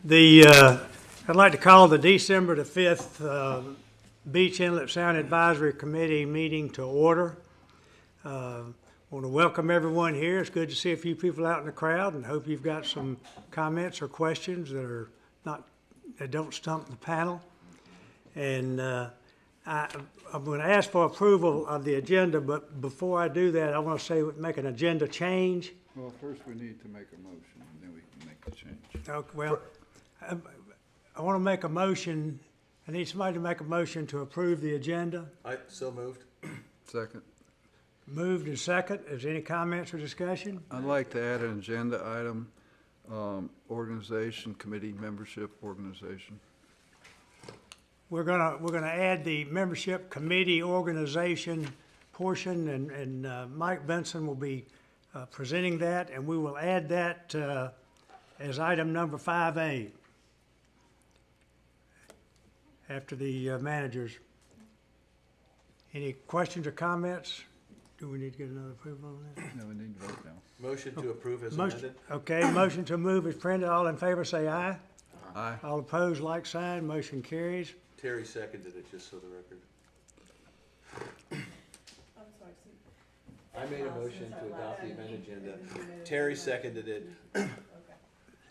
I'd like to call the December the 5th Beach Inlet Sound Advisory Committee meeting to order. Want to welcome everyone here. It's good to see a few people out in the crowd, and hope you've got some comments or questions that don't stump the panel. And I'm going to ask for approval of the agenda, but before I do that, I want to make an agenda change. Well, first we need to make a motion, and then we can make the change. Okay, well, I want to make a motion. I need somebody to make a motion to approve the agenda. So moved. Second. Moved and second. Is there any comments or discussion? I'd like to add an agenda item, organization, committee membership organization. We're gonna add the membership committee organization portion, and Mike Benson will be presenting that, and we will add that as item number 5A after the managers. Any questions or comments? Do we need to get another approval on that? No, we need to vote now. Motion to approve as Motion, amended. okay, motion to move is printed. All in favor say aye. Aye. All opposed, like sign. Motion carries. Terry seconded it, just so the record. I made a motion to adopt the amended agenda. Terry seconded it, and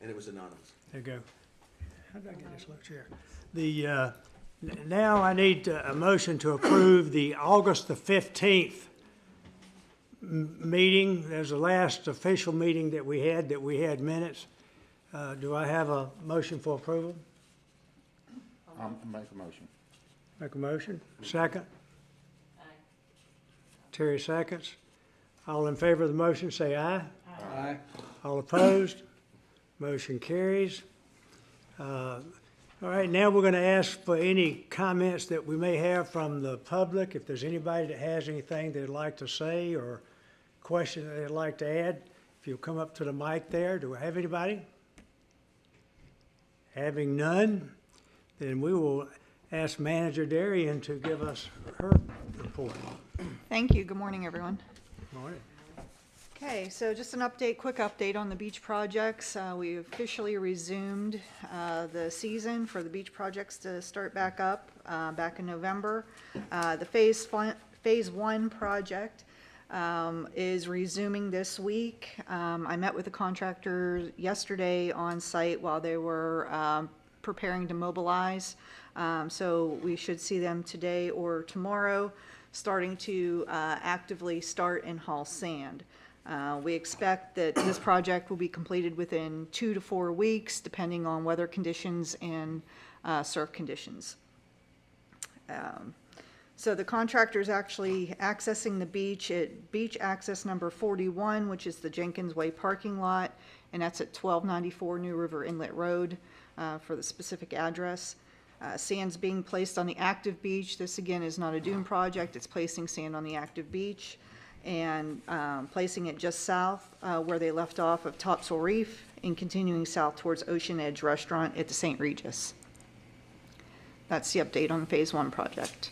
it was anonymous. There you go. How did I get this low chair? Now I need a motion to approve the August the 15th meeting. There's the last official meeting that we had minutes. Do I have a motion for approval? I'll make a motion. Make a motion. Second? Aye. Terry seconds. All in favor of the motion say aye. Aye. All opposed? Motion carries. All right, now we're going to ask for any comments that we may have from the public. If there's anybody that has anything they'd like to say or question that they'd like to add, if you'll come up to the mic there. Do we have anybody? Having none, then we will ask Manager Darian to give us her report. Thank you. Good morning, everyone. Morning. Okay, so just an update, quick update on the beach projects. We officially resumed the season for the beach projects to start back up back in November. The phase one project is resuming this week. I met with the contractor yesterday on site while they were preparing to mobilize. So we should see them today or tomorrow starting to actively start and haul sand. We expect that this project will be completed within 2 to 4 weeks, depending on weather conditions and surf conditions. So the contractor is actually accessing the beach at beach access number 41, which is the Jenkins Way parking lot, and that's at 1294 New River Inlet Road for the specific address. Sand's being placed on the active beach. This again is not a dune project. It's placing sand on the active beach and placing it just south where they left off of Topsail Reef and continuing south towards Ocean Edge Restaurant at the St. Regis. That's the update on phase one project.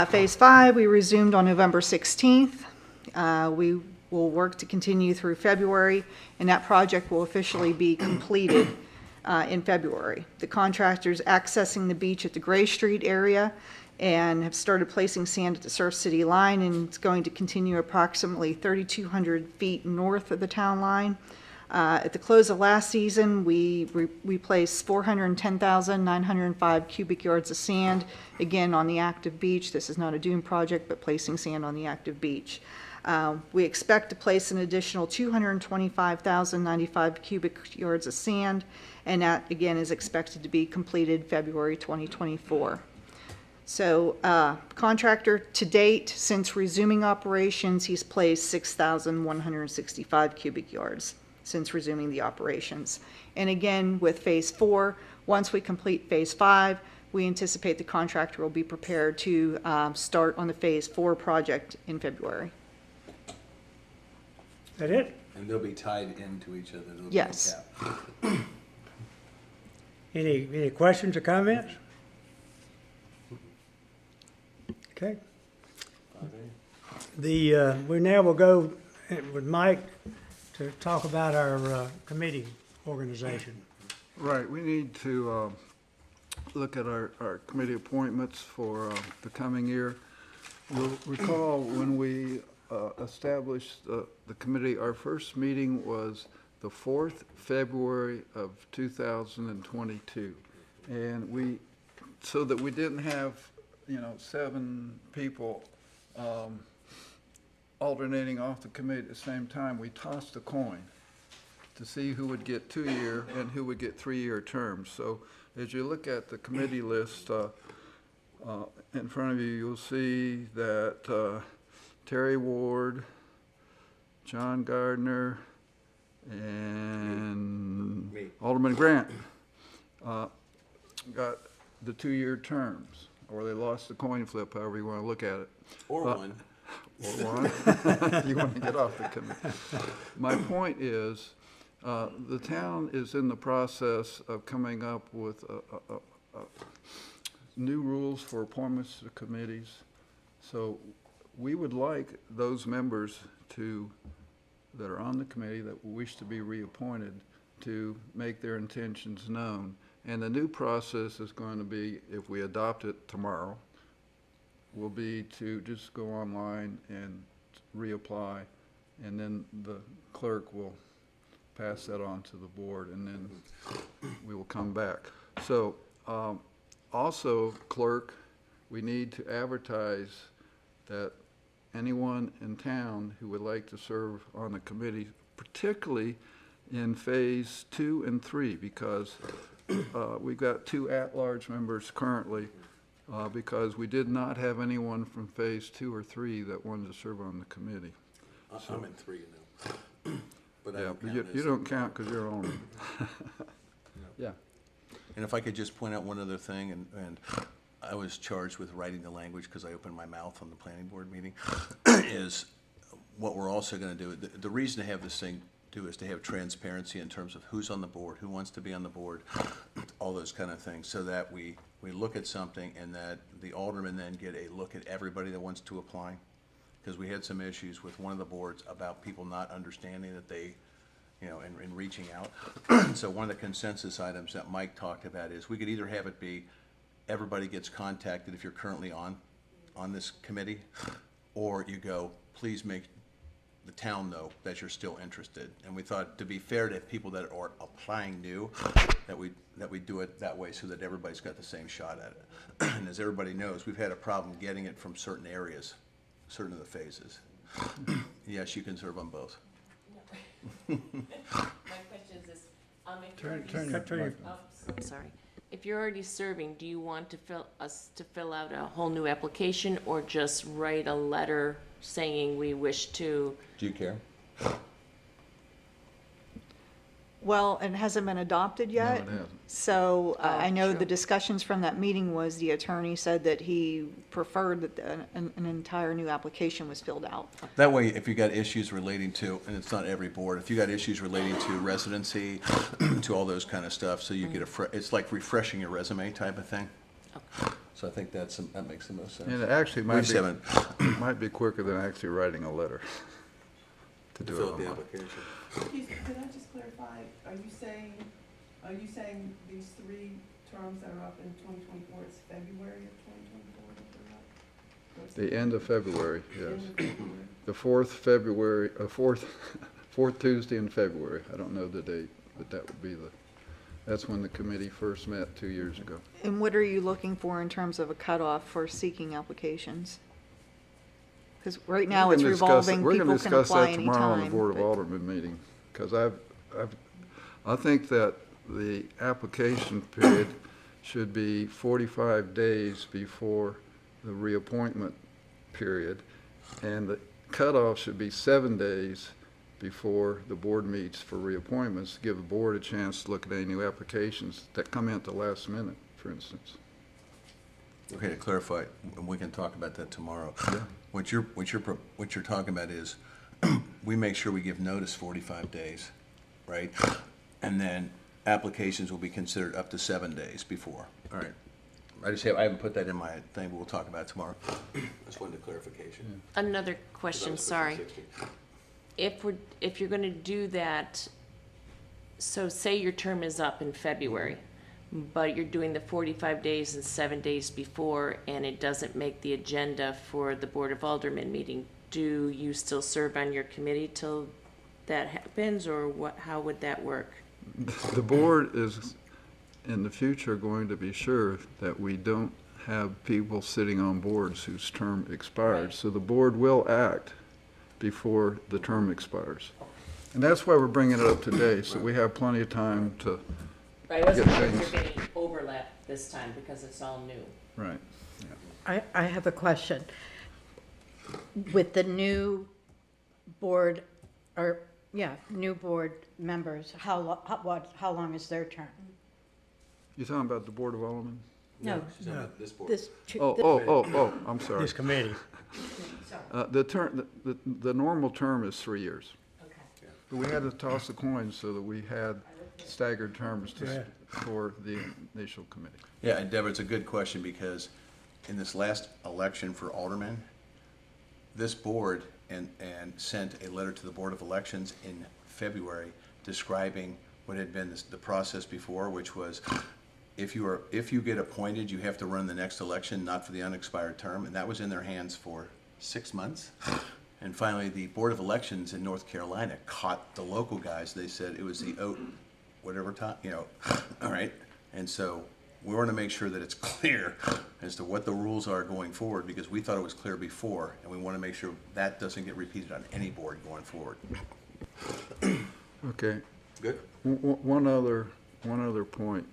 Phase 5, we resumed on November 16th. We will work to continue through February, and that project will officially be completed in February. The contractor's accessing the beach at the Gray Street area and have started placing sand at the Surf City line, and it's going to continue approximately 3,200 feet north of the town line. At the close of last season, we placed 410,905 cubic yards of sand, again on the active beach. This is not a dune project, but placing sand on the active beach. We expect to place an additional 225,095 cubic yards of sand, and that again is expected to be completed February 2024. So contractor to date, since resuming operations, he's placed 6,165 cubic yards since resuming the operations. And again, with phase 4, once we complete phase 5, we anticipate the contractor will be prepared to start on the phase 4 project in February. Is that it? And they'll be tied into each other. There'll be Yes. a gap. Any questions or comments? Okay. We now will go with Mike to talk about our committee organization. Right, we need to look at our committee appointments for the coming year. You'll recall when we established the committee, our first meeting was the 4th February of 2022. And so that we didn't have, 7 people alternating off the committee at the same time, we tossed a coin to see who would get 2-year and who would get 3-year terms. So as you look at the committee list in front of you, you'll see that Terry Ward, John Gardner, and Me. Alderman Grant got the 2-year terms, or they lost the coin flip, however you want to look at it. Or one. Or one. You want to get off the committee. My point is, the town is in the process of coming up with new rules for appointments to committees. So we would like those members that are on the committee that wish to be reappointed to make their intentions known. And the new process is going to be, if we adopt it tomorrow, will be to just go online and reapply, and then the clerk will pass that on to the board, and then we will come back. So also, clerk, we need to advertise that anyone in town who would like to serve on the committee, particularly in phase 2 and 3, because we've got 2 at-large members currently, because we did not have anyone from phase 2 or 3 that wanted to serve on the committee. I'm in 3 now. But I Yeah, don't but count you as- don't count because you're on. Yeah. And if I could just point out one other thing, and I was charged with writing the language because I opened my mouth on the planning board meeting, is what we're also gonna do. The reason to have this thing do is to have transparency in terms of who's on the board, who wants to be on the board, all those kind of things, so that we look at something and that the aldermen then get a look at everybody that wants to apply. Because we had some issues with one of the boards about people not understanding that they, and reaching out. So one of the consensus items that Mike talked about is we could either have it be everybody gets contacted if you're currently on this committee, or you go, please make the town know that you're still interested. And we thought, to be fair to people that are applying new, that we do it that way so that everybody's got the same shot at it. And as everybody knows, we've had a problem getting it from certain areas, certain of the phases. Yes, you can serve on both. My question is this, if you're already, I'm sorry. If you're already serving, do you want to fill out a whole new application, or just write a letter saying we wish to? Do you care? Well, it hasn't been adopted yet. it hasn't. So I know sure. the discussions from that meeting was the attorney said that he preferred that an entire new application was filled out. That way, if you got issues relating to, and it's not every board, if you got issues relating to residency, to all those kind of stuff, so you get it's like refreshing your resume type of thing. So I think that makes the most sense. And it actually We might just be, haven't might be quicker than actually writing a letter to do it filled out the online. application. Excuse me, could I just clarify, are you saying these 3 terms that are up in 2024, it's February of 2024 that they're up? What's The end of February, yes. end of February? The 4th February, fourth Tuesday in February. I don't know the date, but that would be that's when the committee first met 2 years ago. And what are you looking for in terms of a cutoff for seeking applications? Because right now We're it's gonna discuss it- revolving, we're gonna people can discuss apply that tomorrow on the anytime. Board of but- Aldermen meeting, because I think that the application period should be 45 days before the reappointment period, and the cutoff should be 7 days before the board meets for reappointments, to give the board a chance to look at any new applications that come in at the last minute, for instance. Okay, to clarify, and we can talk about that tomorrow. What you're talking about is, we make sure we give notice 45 days, right? And then applications will be considered up to 7 days before. All right. I haven't put that in my thing, but we'll talk about it tomorrow. Just wanted a clarification. Another question, sorry. If you're gonna do that So say your term is up in February, but you're doing the 45 days and 7 days before, and it doesn't make the agenda for the Board of Aldermen meeting. Do you still serve on your committee till that happens, or what? How would that work? The board is, in the future, going to be sure that we don't have people sitting on boards whose term expired. Right. So the board will act before the term expires. And that's why we're bringing it up today, so we have plenty of time to, I wasn't Get sure if things. you're getting overlap this time because it's all new. right. I have a question. With the new board, new board members, how long is their term? You talking about the Board of Aldermen? No, She's talking about this board. this, Oh, I'm sorry. This committee. The term, the normal term is 3 years. okay. But we had to toss a coin so that we had staggered terms Yeah. for the initial committee. Yeah, and Deborah, it's a good question because in this last election for aldermen, this board and sent a letter to the Board of Elections in February describing what had been the process before, which was if you get appointed, you have to run the next election, not for the unexpired term, and that was in their hands for 6 months. And finally, the Board of Elections in North Carolina caught the local guys. They said it was the whatever time, all right. And so we want to make sure that it's clear as to what the rules are going forward, because we thought it was clear before, and we want to make sure that doesn't get repeated on any board going forward. Okay. Good? One other point.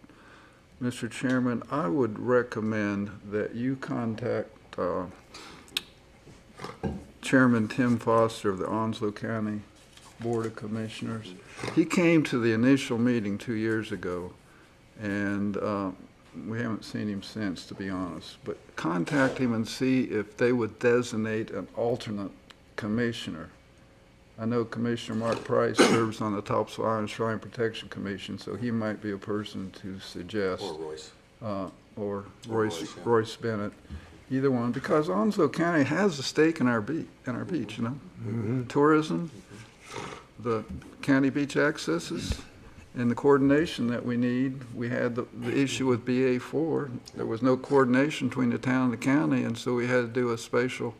Mr. Chairman, I would recommend that you contact Chairman Tim Foster of the Onslow County Board of Commissioners. He came to the initial meeting 2 years ago, and we haven't seen him since, to be honest. But contact him and see if they would designate an alternate commissioner. I know Commissioner Mark Price serves on the Topsail Island Shrine Protection Commission, so he might be a person to suggest. Or Royce. Or Royce, yeah. Royce Bennett, either one, because Onslow County has a stake in our beach, Tourism, the county beach accesses, and the coordination that we need. We had the issue with BA4. There was no coordination between the town and the county, and so we had to do a spatial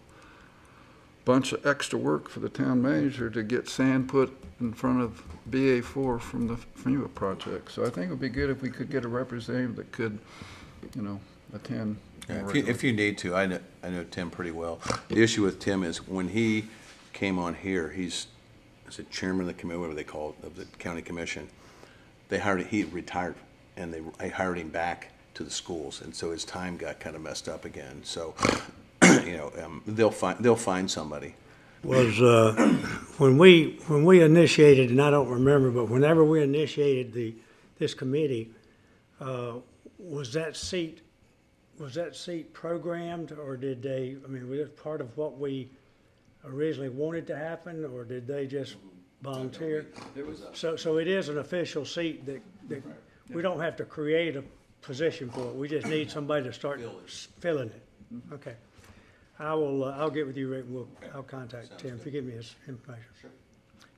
bunch of extra work for the town manager to get sand put in front of BA4 from the FEMA project. So I think it would be good if we could get a representative that could, attend. Yeah, more if you need to, I know Tim pretty well. The issue with Tim is when he came on here, he's the chairman of the committee, whatever they call it, of the county commission. He retired, and they hired him back to the schools, and so his time got kind of messed up again. So, they'll find somebody. Was, when we initiated, and I don't remember, but whenever we initiated this committee, was that seat programmed, or did they, was it part of what we originally wanted to happen, or did they just volunteer? So it is an official seat that we don't have to create a position for it. We just need somebody to start filling it. Okay. I'll get with you, Rick, and I'll contact Tim if you give me his information. Sure.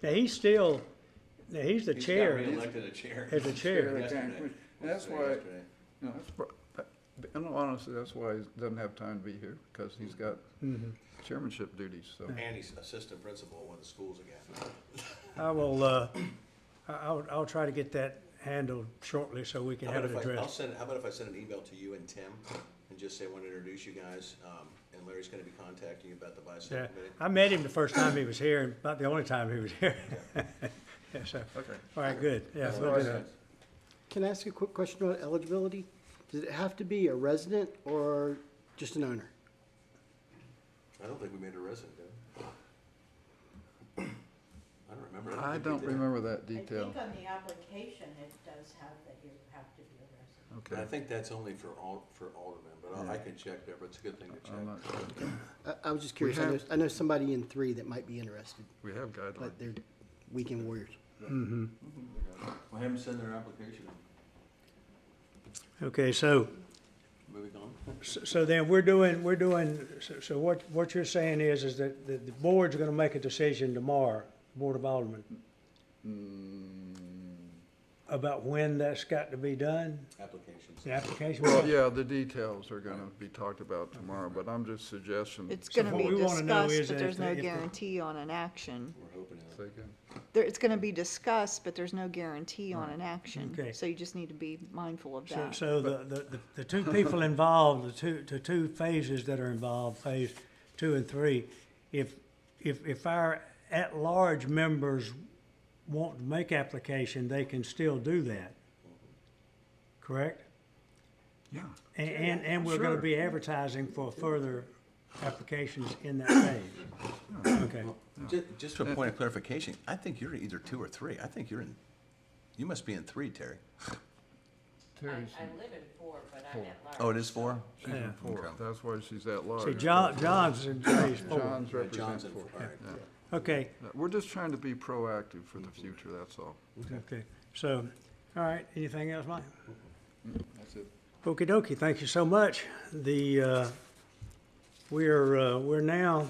Now, he's the chair. He got reelected a chair. As the chair. Yesterday. That's why, Yesterday. in all honesty, that's why he doesn't have time to be here, because he's got chairmanship duties, so. And he's assistant principal at one of the schools again. I'll try to get that handled shortly so we can How have about it if addressed. how about if I send an email to you and Tim and just say I want to introduce you guys, and Larry's going to be contacting you about the BISAC Yeah, committee? I met him the first time he was here, and about the only time he was here. Yeah, so, Okay. all right, good. Yeah, we'll do that. Can I ask you a quick question about eligibility? Does it have to be a resident or just an owner? I don't think we made a resident, did we? I don't remember. I think we don't did. remember that I detail. think on the application, it does have that you have to be a resident. I Okay. think that's only for aldermen, but I can check there, but it's a good thing to I'm not check. sure. I was just curious. have- I know somebody in 3 that might be interested, We have guidelines. but they're weekend warriors. Mm-hmm. We'll have them send their application. Okay, so Moving on. So then we're doing, so what you're saying is that the board's gonna make a decision tomorrow, Board of Aldermen. about when that's got to be done? Applications. The application? Well, yeah, the details are gonna be talked about tomorrow, but I'm just suggesting. It's So gonna what be we wanna know discussed, is but that there's if no the- if the- guarantee on an action. We're hoping Say again? It's gonna be discussed, but there's no guarantee on an action. Okay. So you just need to be mindful of So, that. so the two people involved, the two phases that are involved, phase 2 and 3, if our at-large members want to make application, they can still do that, correct? Yeah. And we're gonna Sure. be advertising for further applications in that phase. Okay. Just for a point of clarification, I think you're either 2 or 3. I think you must be in 3, Terry. Terry's, I live in 4, but I'm at large. Oh, it is 4? she's in Yeah. 4, Okay. that's why she's at large. See, John's in phase 4. John's John's represents in 4. 4, all right. Yeah. Okay, We're just trying to be proactive for the future, that's all. okay. So, all right, anything else, Mike? That's it. Okey dokey, thank you so much. We're now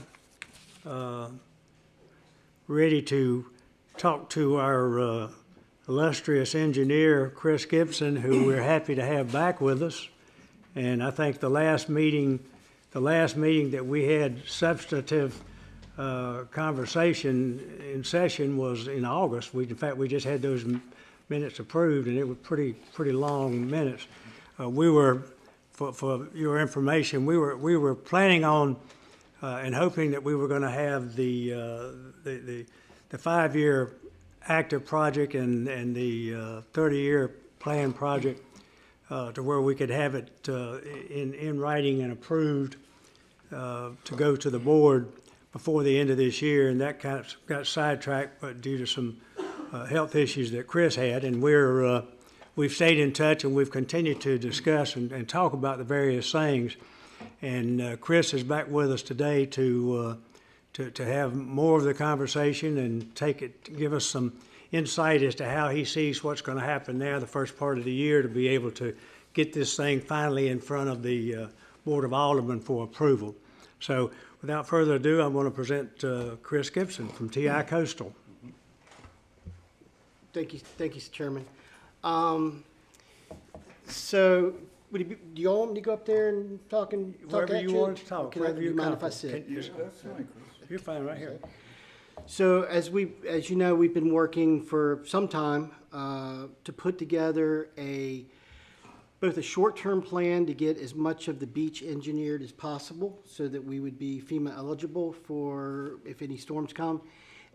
ready to talk to our illustrious engineer, Chris Gibson, who we're happy to have back with us. And I think the last meeting that we had substantive conversation in session was in August. In fact, we just had those minutes approved, and it was pretty long minutes. We were, for your information, we were planning on and hoping that we were going to have the 5-year active project and the 30-year plan project to where we could have it in writing and approved to go to the board before the end of this year, and that kind of got sidetracked, but due to some health issues that Chris had, and we've stayed in touch and we've continued to discuss and talk about the various things. And Chris is back with us today to have more of the conversation and give us some insight as to how he sees what's going to happen now, the first part of the year, to be able to get this thing finally in front of the Board of Aldermen for approval. So without further ado, I want to present Chris Gibson from TI Coastal. Thank you, Chairman. So, do you all want me to go up there and talk Wherever at you want to talk, Okay, wherever do you you're mind if I comfortable. sit? That's fine, Chris. You're fine right here. So as you know, we've been working for some time to put together both a short-term plan to get as much of the beach engineered as possible so that we would be FEMA eligible for if any storms come,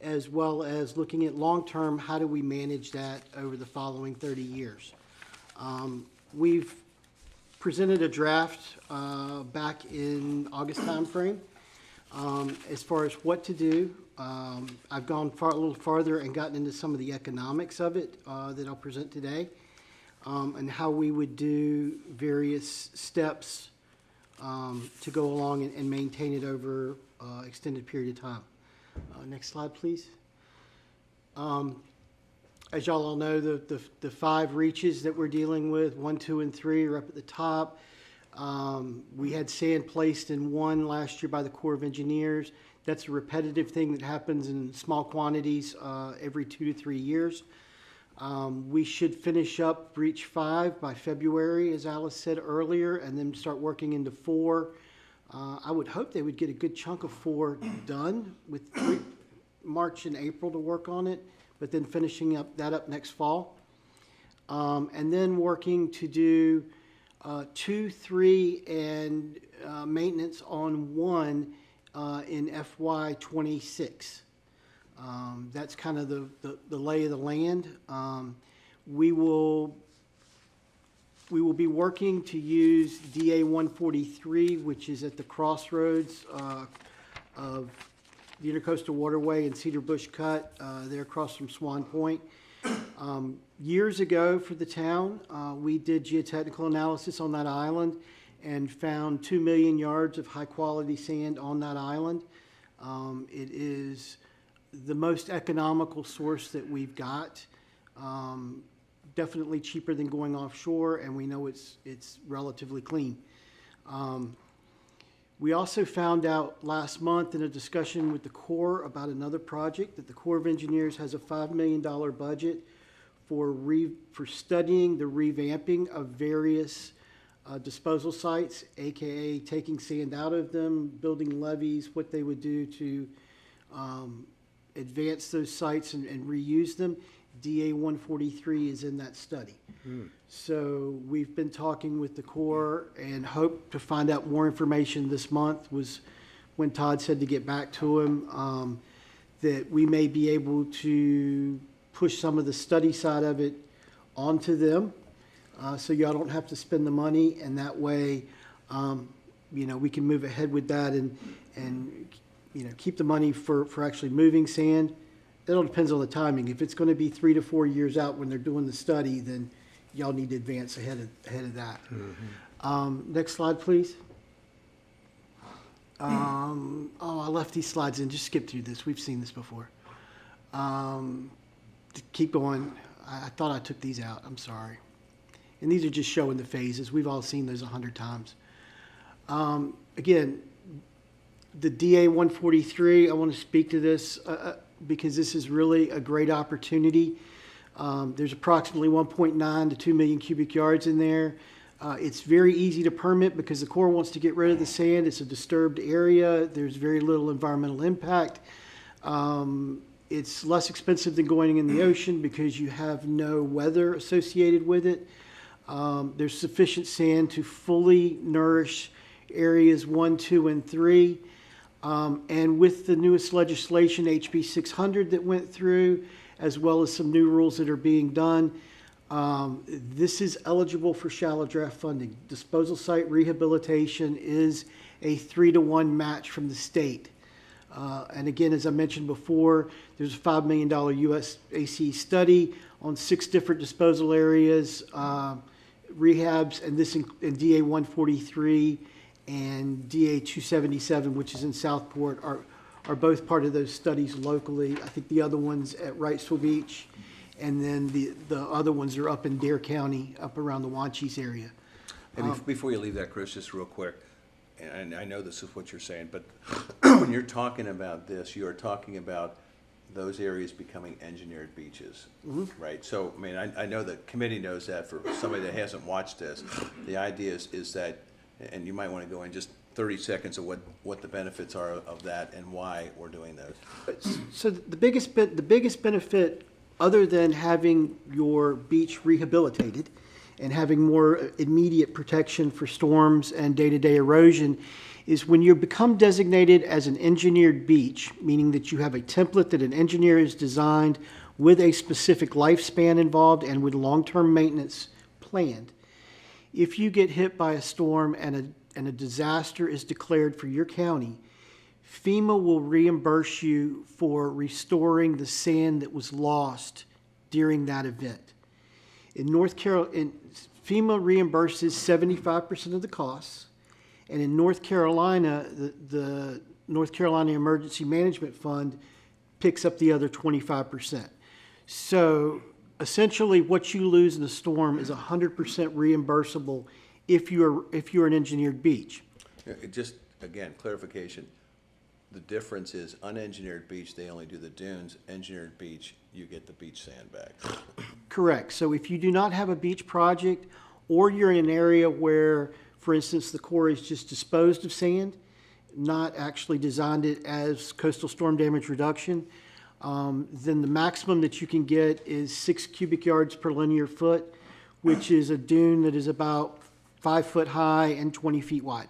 as well as looking at long-term, how do we manage that over the following 30 years. We've presented a draft back in August timeframe. As far as what to do, I've gone a little farther and gotten into some of the economics of it that I'll present today, and how we would do various steps to go along and maintain it over extended period of time. Next slide, please. As y'all all know, the 5 reaches that we're dealing with, 1, 2, and 3 are up at the top. We had sand placed in 1 last year by the Corps of Engineers. That's a repetitive thing that happens in small quantities every 2 to 3 years. We should finish up Breach 5 by February, as Alice said earlier, and then start working into 4. I would hope they would get a good chunk of 4 done with March and April to work on it, but then finishing that up next fall. And then working to do 2, 3, and maintenance on 1 in FY '26. That's kind of the lay of the land. We will be working to use DA 143, which is at the crossroads of the Intercoastal Waterway and Cedar Bush Cut. They're across from Swan Point. Years ago for the town, we did geotechnical analysis on that island and found 2 million yards of high-quality sand on that island. It is the most economical source that we've got. Definitely cheaper than going offshore, and we know it's relatively clean. We also found out last month in a discussion with the Corps about another project that the Corps of Engineers has a $5 million budget for studying the revamping of various disposal sites, AKA taking sand out of them, building levees, what they would do to advance those sites and reuse them. DA 143 is in that study. So we've been talking with the Corps and hope to find out more information this month, was when Todd said to get back to him, that we may be able to push some of the study side of it onto them, so y'all don't have to spend the money, and that way, we can move ahead with that and keep the money for actually moving sand. It all depends on the timing. If it's going to be 3 to 4 years out when they're doing the study, then y'all need to advance ahead of that. Next slide, please. I left these slides in. Just skip through this. We've seen this before. Keep going. I thought I took these out. I'm sorry. And these are just showing the phases. We've all seen those 100 times. Again, the DA 143, I want to speak to this because this is really a great opportunity. There's approximately 1.9 to 2 million cubic yards in there. It's very easy to permit because the Corps wants to get rid of the sand. It's a disturbed area. There's very little environmental impact. It's less expensive than going in the ocean because you have no weather associated with it. There's sufficient sand to fully nourish areas 1, 2, and 3. And with the newest legislation, HB 600 that went through, as well as some new rules that are being done, this is eligible for shallow draft funding. Disposal site rehabilitation is a 3-to-1 match from the state. And again, as I mentioned before, there's a $5 million USAC study on 6 different disposal areas, rehabs, and this in DA 143 and DA 277, which is in Southport, are both part of those studies locally. I think the other one's at Wrightsville Beach, and then the other ones are up in Dare County, up around the Wanchese area. And before you leave that, Chris, just real quick, and I know this is what you're saying, but when you're talking about this, you are talking about those areas becoming engineered beaches, right? So, I mean, I know the committee knows that. For somebody that hasn't watched this, the idea is that, and you might want to go in just 30 seconds of what the benefits are of that and why we're doing those. So the biggest benefit, other than having your beach rehabilitated and having more immediate protection for storms and day-to-day erosion, is when you become designated as an engineered beach, meaning that you have a template that an engineer has designed with a specific lifespan involved and with long-term maintenance planned. If you get hit by a storm and a disaster is declared for your county, FEMA will reimburse you for restoring the sand that was lost during that event. In North Carolina, FEMA reimburses 75% of the costs, and in North Carolina, the North Carolina Emergency Management Fund picks up the other 25%. So essentially, what you lose in a storm is 100% reimbursable if you're an engineered beach. Just, again, clarification. The difference is unengineered beach, they only do the dunes. Engineered beach, you get the beach sand back. Correct. So if you do not have a beach project, or you're in an area where, for instance, the Corps has just disposed of sand, not actually designed it as coastal storm damage reduction, then the maximum that you can get is 6 cubic yards per linear foot, which is a dune that is about 5 foot high and 20 feet wide.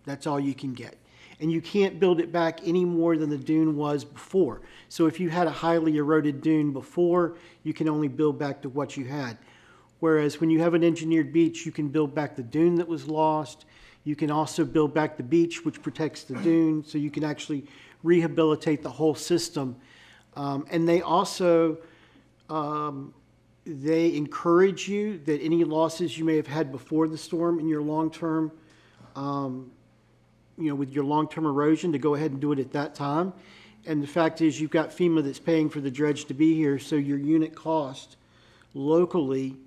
That's all you can get. And you can't build it back any more than the dune was before. So if you had a highly eroded dune before, you can only build back to what you had. Whereas when you have an engineered beach, you can build back the dune that was lost. You can also build back the beach, which protects the dune, so you can actually rehabilitate the whole system. And they also, they encourage you that any losses you may have had before the storm in your long-term, with your long-term erosion, to go ahead and do it at that time. And the fact is, you've got FEMA that's paying for the dredge to be here, so your unit cost locally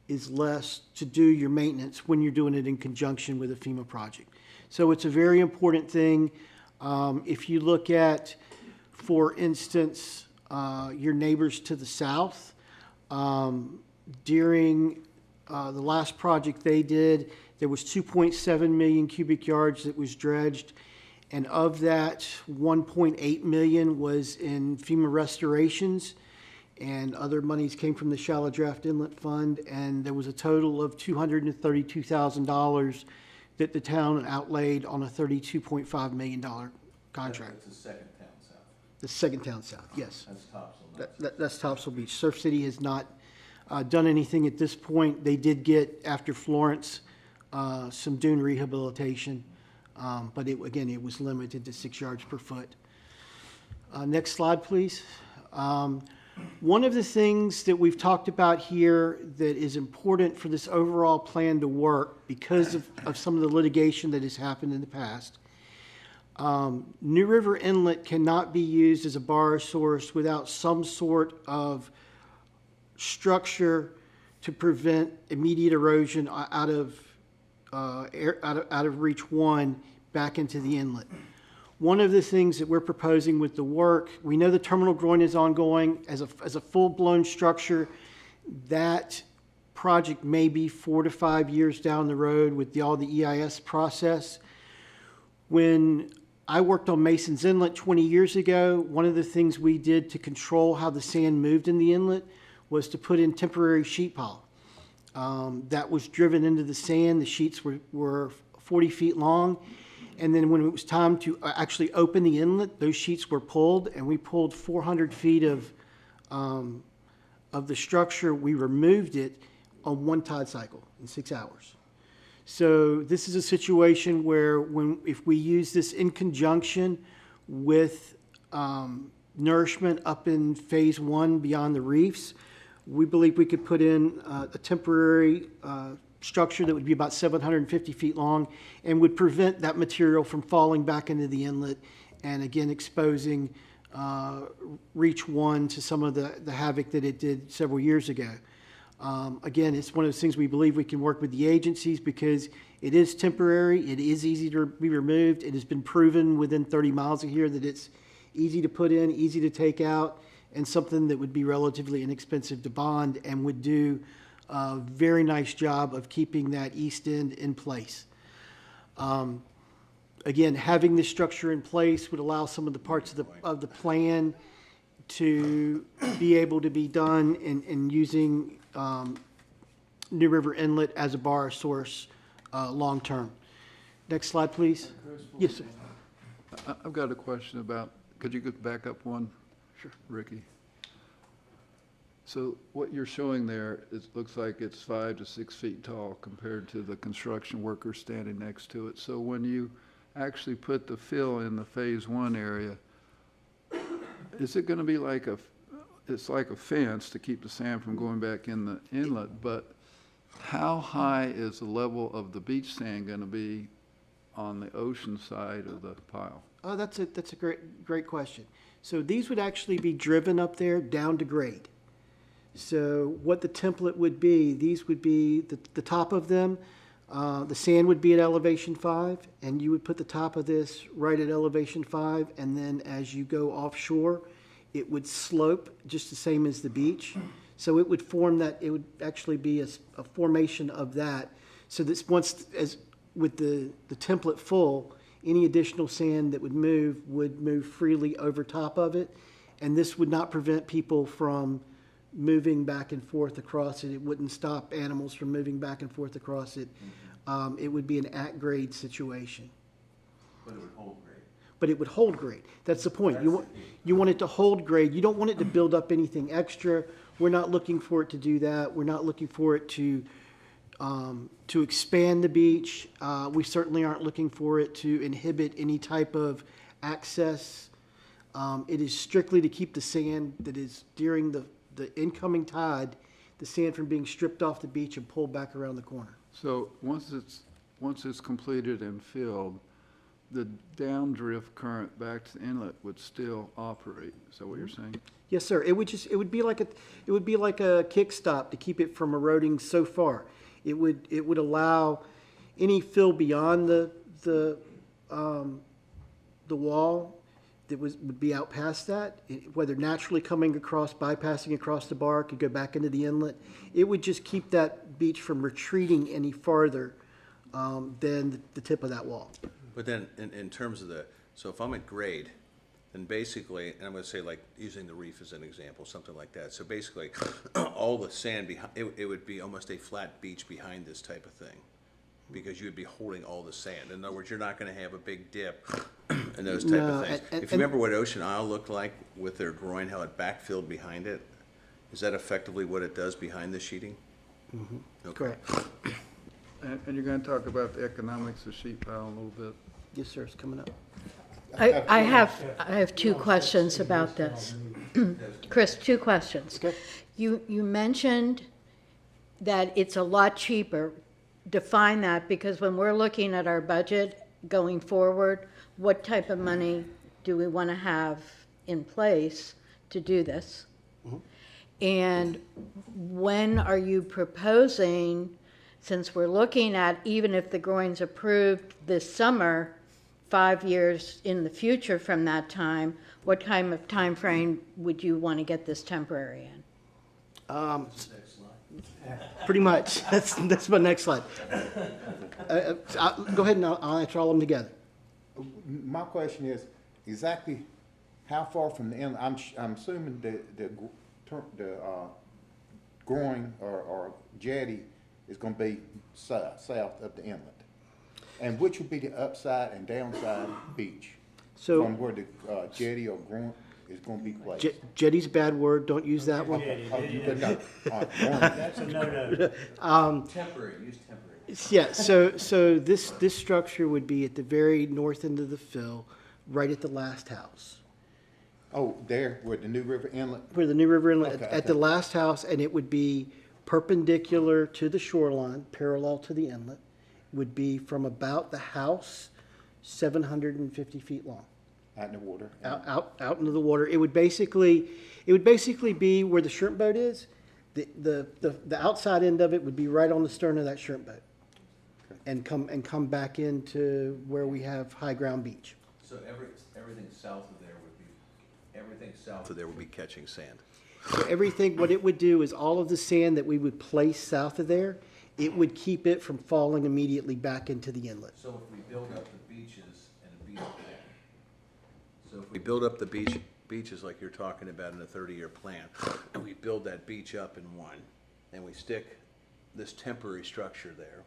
is less to do your maintenance when you're doing it in conjunction with a FEMA project. So it's a very important thing. If you look at, for instance, your neighbors to the south, During the last project they did, there was 2.7 million cubic yards that was dredged, and of that, 1.8 million was in FEMA restorations, and other monies came from the Shallow Draft Inlet Fund, and there was a total of $232,000 that the town outlaid on a $32.5 million contract. That's the second town south. The second town south, yes. That's Topsail. That's Topsail Beach. Surf City has not done anything at this point. They did get, after Florence, some dune rehabilitation, but again, it was limited to 6 yards per foot. Next slide, please. One of the things that we've talked about here that is important for this overall plan to work because of some of the litigation that has happened in the past, New River Inlet cannot be used as a borrow source without some sort of structure to prevent immediate erosion out of Reach 1 back into the inlet. One of the things that we're proposing with the work, we know the terminal groin is ongoing as a full-blown structure. That project may be 4 to 5 years down the road with all the EIS process. When I worked on Mason's Inlet 20 years ago, one of the things we did to control how the sand moved in the inlet was to put in temporary sheet pile. That was driven into the sand. The sheets were 40 feet long. And then when it was time to actually open the inlet, those sheets were pulled, and we pulled 400 feet of the structure. We removed it on one tide cycle in 6 hours. So this is a situation where if we use this in conjunction with nourishment up in phase 1 beyond the reefs, we believe we could put in a temporary structure that would be about 750 feet long and would prevent that material from falling back into the inlet and again exposing Reach 1 to some of the havoc that it did several years ago. Again, it's one of those things we believe we can work with the agencies because it is temporary, it is easy to be removed, it has been proven within 30 miles of here that it's easy to put in, easy to take out, and something that would be relatively inexpensive to bond and would do a very nice job of keeping that east end in place. Again, having this structure in place would allow some of the parts of the plan to be able to be done in using New River Inlet as a borrow source long term. Next slide, please. Yes, sir. I've got a question about, could you go back up one? Sure. Ricky. So what you're showing there, it looks like it's 5 to 6 feet tall compared to the construction workers standing next to it. So when you actually put the fill in the phase 1 area, is it going to be like it's like a fence to keep the sand from going back in the inlet, but how high is the level of the beach sand going to be on the ocean side of the pile? Oh, that's a great question. So these would actually be driven up there down to grade. So what the template would be, these would be the top of them. The sand would be at elevation 5, and you would put the top of this right at elevation 5, and then as you go offshore, it would slope just the same as the beach. So it would form that, it would actually be a formation of that. So this once, as with the template full, any additional sand that would move freely over top of it, and this would not prevent people from moving back and forth across it. It wouldn't stop animals from moving back and forth across it. It would be an at-grade situation. But it would hold grade. But it would hold grade. That's the point. You want it to hold grade. You don't want it to build up anything extra. We're not looking for it to do that. We're not looking for it to expand the beach. We certainly aren't looking for it to inhibit any type of access. It is strictly to keep the sand that is during the incoming tide, the sand from being stripped off the beach and pulled back around the corner. So once it's completed and filled, the downdrift current back to the inlet would still operate. Is that what you're saying? Yes, sir. It would be like a kick stop to keep it from eroding so far. It would allow any fill beyond the wall that would be out past that, whether naturally coming across, bypassing across the bar, could go back into the inlet. It would just keep that beach from retreating any farther than the tip of that wall. But then, in terms of so if I'm at grade, then basically, and I'm gonna say like, using the reef as an example, something like that. So basically, all the sand behind, it would be almost a flat beach behind this type of thing, because you would be holding all the sand. In other words, you're not gonna have a big dip and those type No, of things. If you remember what Ocean Isle looked like with their groin, how it backfilled behind it, is that effectively what it does behind the sheeting? Okay. Correct. And you're gonna talk about the economics of sheet pile a little bit. Yes, sir, it's coming up. I have two questions about this. Chris, two questions. Okay. You mentioned that it's a lot cheaper. Define that, because when we're looking at our budget going forward, what type of money do we want to have in place to do this? And when are you proposing, since we're looking at, even if the groin's approved this summer, 5 years in the future from that time, what kind of time frame would you want to get this temporary in? Pretty much. That's my next slide. Go ahead and I'll answer all of them together. My question is, exactly how far from the inlet, I'm assuming the groin or jetty is gonna be south of the inlet. And which would be the upside and downside beach? So- From where the jetty or groin is gonna be placed? Jetty's a bad word, don't use that one. Oh, you did not. All right, groin. That's a no-no. Temporary, use temporary. Yeah, so this structure would be at the very north end of the fill, right at the last house. Oh, there, where the New River Inlet, Where the New River Inlet, Okay, at the okay. last house, and it would be perpendicular to the shoreline, parallel to the inlet, would be from about the house, 750 feet long. out in the water. Out into the water. It would basically be where the shrimp boat is. The outside end of it would be right on the stern of that shrimp boat. And come back into where we have high ground beach. So everything south of there would be catching sand. So everything, what it would do is all of the sand that we would place south of there, it would keep it from falling immediately back into the inlet. So if we build up the beaches and a beach plan, so if we build up the beaches like you're talking about in a 30-year plan, and we build that beach up in one, and we stick this temporary structure there,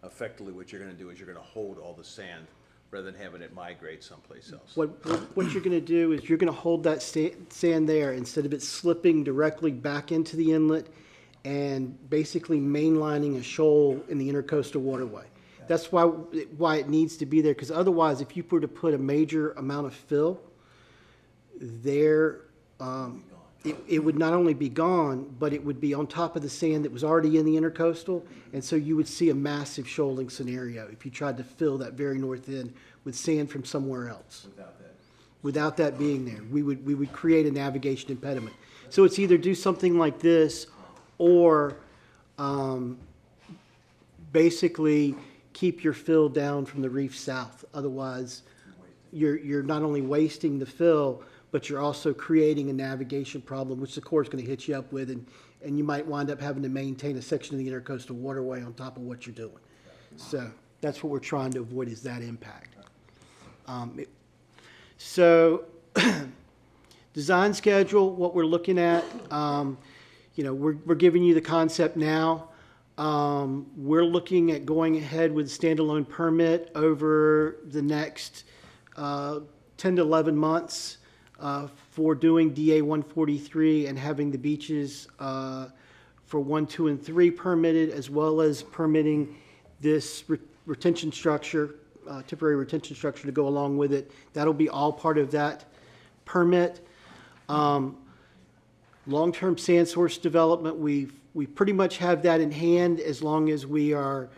effectively what you're gonna do is you're gonna hold all the sand rather than having it migrate someplace else. What you're gonna do is you're gonna hold that sand there instead of it slipping directly back into the inlet and basically mainlining a shoal in the intercoastal waterway. That's why it needs to be there, because otherwise, if you were to put a major amount of fill there, it would not only be gone, but it would be on top of the sand that was already in the intercoastal, and so you would see a massive shoaling scenario if you tried to fill that very north end with sand from somewhere else. Without that being there, we would create a navigation impediment. So it's either do something like this, or basically keep your fill down from the reef south. Otherwise, you're not only wasting the fill, but you're also creating a navigation problem, which the Corps is going to hit you up with, and you might wind up having to maintain a section of the intercoastal waterway on top of what you're doing. So that's what we're trying to avoid, is that impact. Design schedule, what we're looking at, we're giving you the concept now. We're looking at going ahead with a standalone permit over the next 10 to 11 months for doing DA 143 and having the beaches for 1, 2, and 3 permitted, as well as permitting this retention structure, temporary retention structure to go along with it. That'll be all part of that permit. Long-term sand source development, we pretty much have that in hand, as long as we are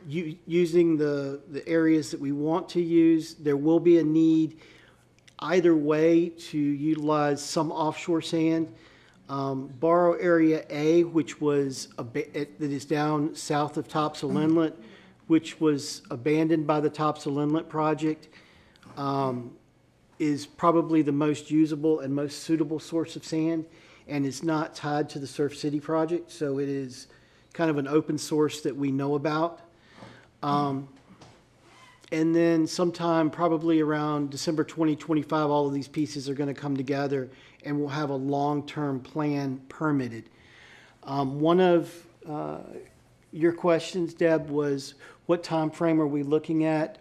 using the areas that we want to use. There will be a need either way to utilize some offshore sand. Borrow Area A, which was that is down south of Topsail Inlet, which was abandoned by the Topsail Inlet project, is probably the most usable and most suitable source of sand, and is not tied to the Surf City project, so it is kind of an open source that we know about. And then sometime probably around December 2025, all of these pieces are going to come together and we'll have a long-term plan permitted. One of your questions, Deb, was what time frame are we looking at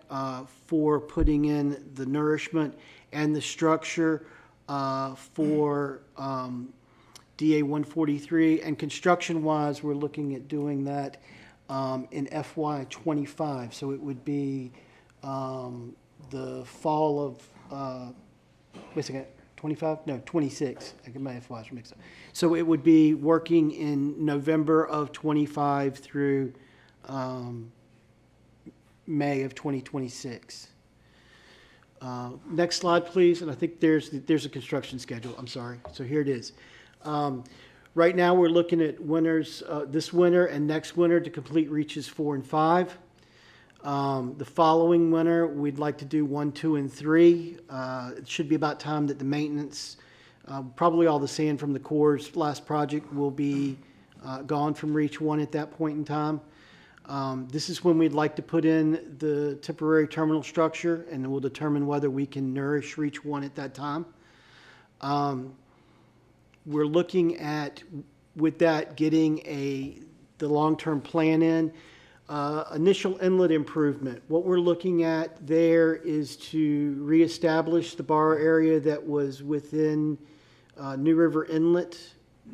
for putting in the nourishment and the structure for DA 143? And construction-wise, we're looking at doing that in FY '25. So it would be the fall of, wait a second, 25? No, 26. I get my FYs mixed up. So it would be working in November of '25 through May of 2026. Next slide, please. And I think there's a construction schedule. I'm sorry. So here it is. Right now, we're looking at winters, this winter and next winter to complete reaches 4 and 5. The following winter, we'd like to do 1, 2, and 3. It should be about time that the maintenance, probably all the sand from the Corps' last project will be gone from Reach 1 at that point in time. This is when we'd like to put in the temporary terminal structure, and we'll determine whether we can nourish Reach 1 at that time. We're looking at, with that, getting the long-term plan in. Initial inlet improvement. What we're looking at there is to reestablish the bar area that was within New River Inlet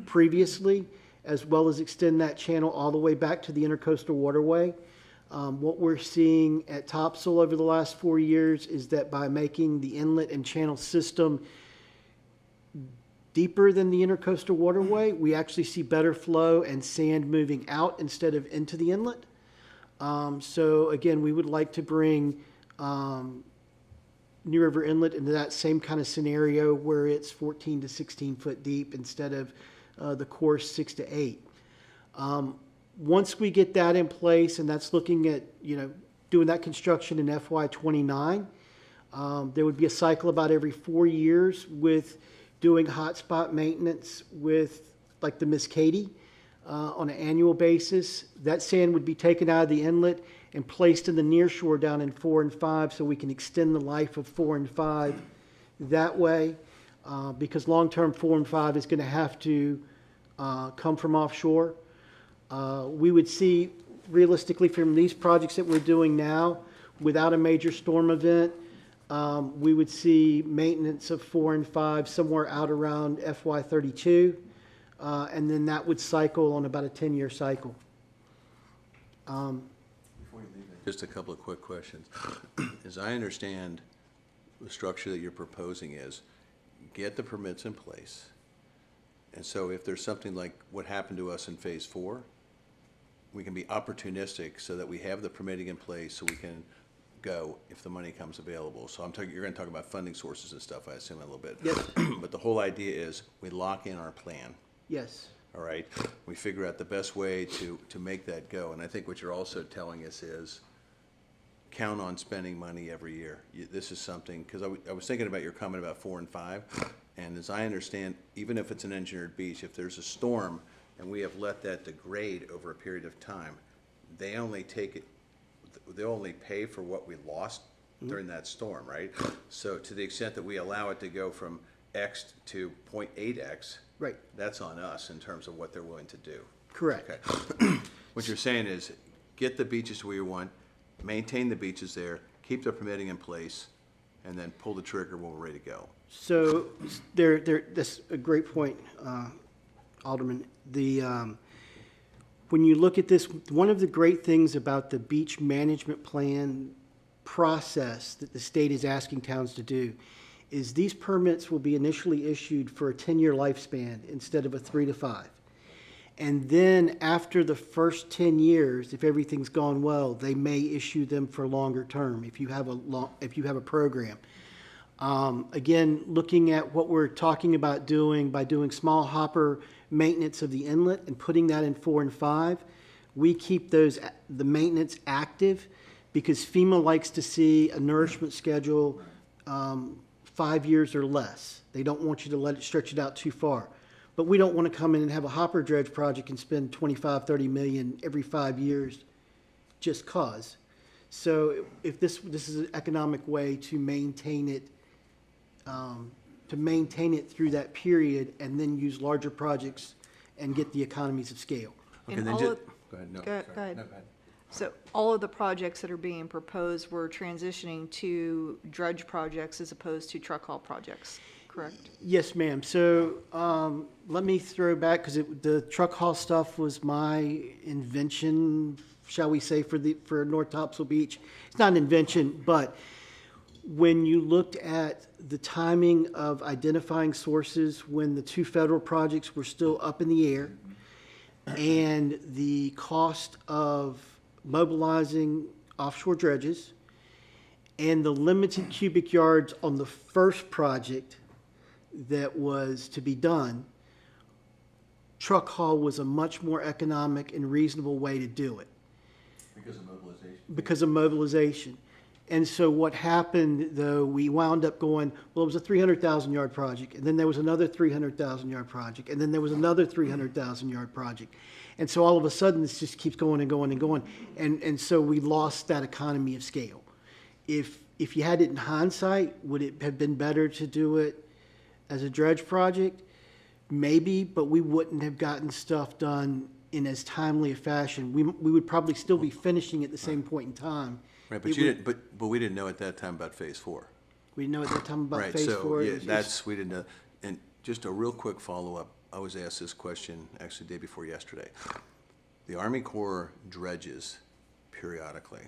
previously, as well as extend that channel all the way back to the Intercoastal Waterway. What we're seeing at Topsail over the last 4 years is that by making the inlet and channel system deeper than the Intercoastal Waterway, we actually see better flow and sand moving out instead of into the inlet. So again, we would like to bring New River Inlet into that same kind of scenario where it's 14 to 16 foot deep instead of the course 6 to 8. Once we get that in place, and that's looking at, doing that construction in FY '29, there would be a cycle about every 4 years with doing hotspot maintenance with like the Miss Katie. On an annual basis. That sand would be taken out of the inlet and placed in the near shore down in 4 and 5 so we can extend the life of 4 and 5 that way, because long-term 4 and 5 is going to have to come from offshore. We would see, realistically, from these projects that we're doing now, without a major storm event, we would see maintenance of 4 and 5 somewhere out around FY '32. And then that would cycle on about a 10-year cycle. Before you leave, just a couple of quick questions. As I understand, the structure that you're proposing is get the permits in place. And so if there's something like what happened to us in Phase 4, we can be opportunistic so that we have the permitting in place so we can go if the money comes available. So you're going to talk about funding sources and stuff, I assume, a little bit. Yes. But the whole idea is we lock in our plan. Yes. All right, we figure out the best way to make that go. And I think what you're also telling us is count on spending money every year. This is something, because I was thinking about your comment about 4 and 5, and as I understand, even if it's an engineered beach, if there's a storm and we have let that degrade over a period of time, they only pay for what we lost during that storm, right? So to the extent that we allow it to go from X to 0.8X, right, that's on us in terms of what they're willing to do. Correct. Okay. What you're saying is get the beaches where you want, maintain the beaches there, keep the permitting in place, and then pull the trigger when we're ready to go. So that's a great point, Alderman. When you look at this, one of the great things about the beach management plan process that the state is asking towns to do is these permits will be initially issued for a 10-year lifespan instead of a 3 to 5. And then after the first 10 years, if everything's gone well, they may issue them for longer term if you have a program. Again, looking at what we're talking about doing by doing small hopper maintenance of the inlet and putting that in 4 and 5, we keep the maintenance active because FEMA likes to see a nourishment schedule 5 years or less. They don't want you to let it stretch it out too far. But we don't want to come in and have a hopper dredge project and spend 25, 30 million every 5 years just cause. So if this is an economic way to maintain it through that period and then use larger projects and get the economies of scale. Okay, And then all just, of- go ahead, no, Go- sorry. go ahead. No, go ahead. So all of the projects that are being proposed were transitioning to dredge projects as opposed to truck haul projects, correct? Yes, ma'am. So let me throw back, because the truck haul stuff was my invention, shall we say, for North Topsail Beach. It's not an invention, but when you looked at the timing of identifying sources when the two federal projects were still up in the air, and the cost of mobilizing offshore dredges, and the limited cubic yards on the first project that was to be done, truck haul was a much more economic and reasonable way to do it Because of mobilization. because of mobilization. And so what happened, though, we wound up going, well, it was a 300,000 yard project, and then there was another 300,000 yard project, and then there was another 300,000 yard project. And so all of a sudden, this just keeps going and going and going. And so we lost that economy of scale. If you had it in hindsight, would it have been better to do it as a dredge project? Maybe, but we wouldn't have gotten stuff done in as timely a fashion. We would probably still be finishing at the same point in time. Right, but It you would- didn't, but we didn't know at that time about phase 4. We didn't know at that time about Right, phase so, 4. yeah, that's, we didn't know. And just a real quick follow-up, I was asked this question actually the day before yesterday. The Army Corps dredges periodically.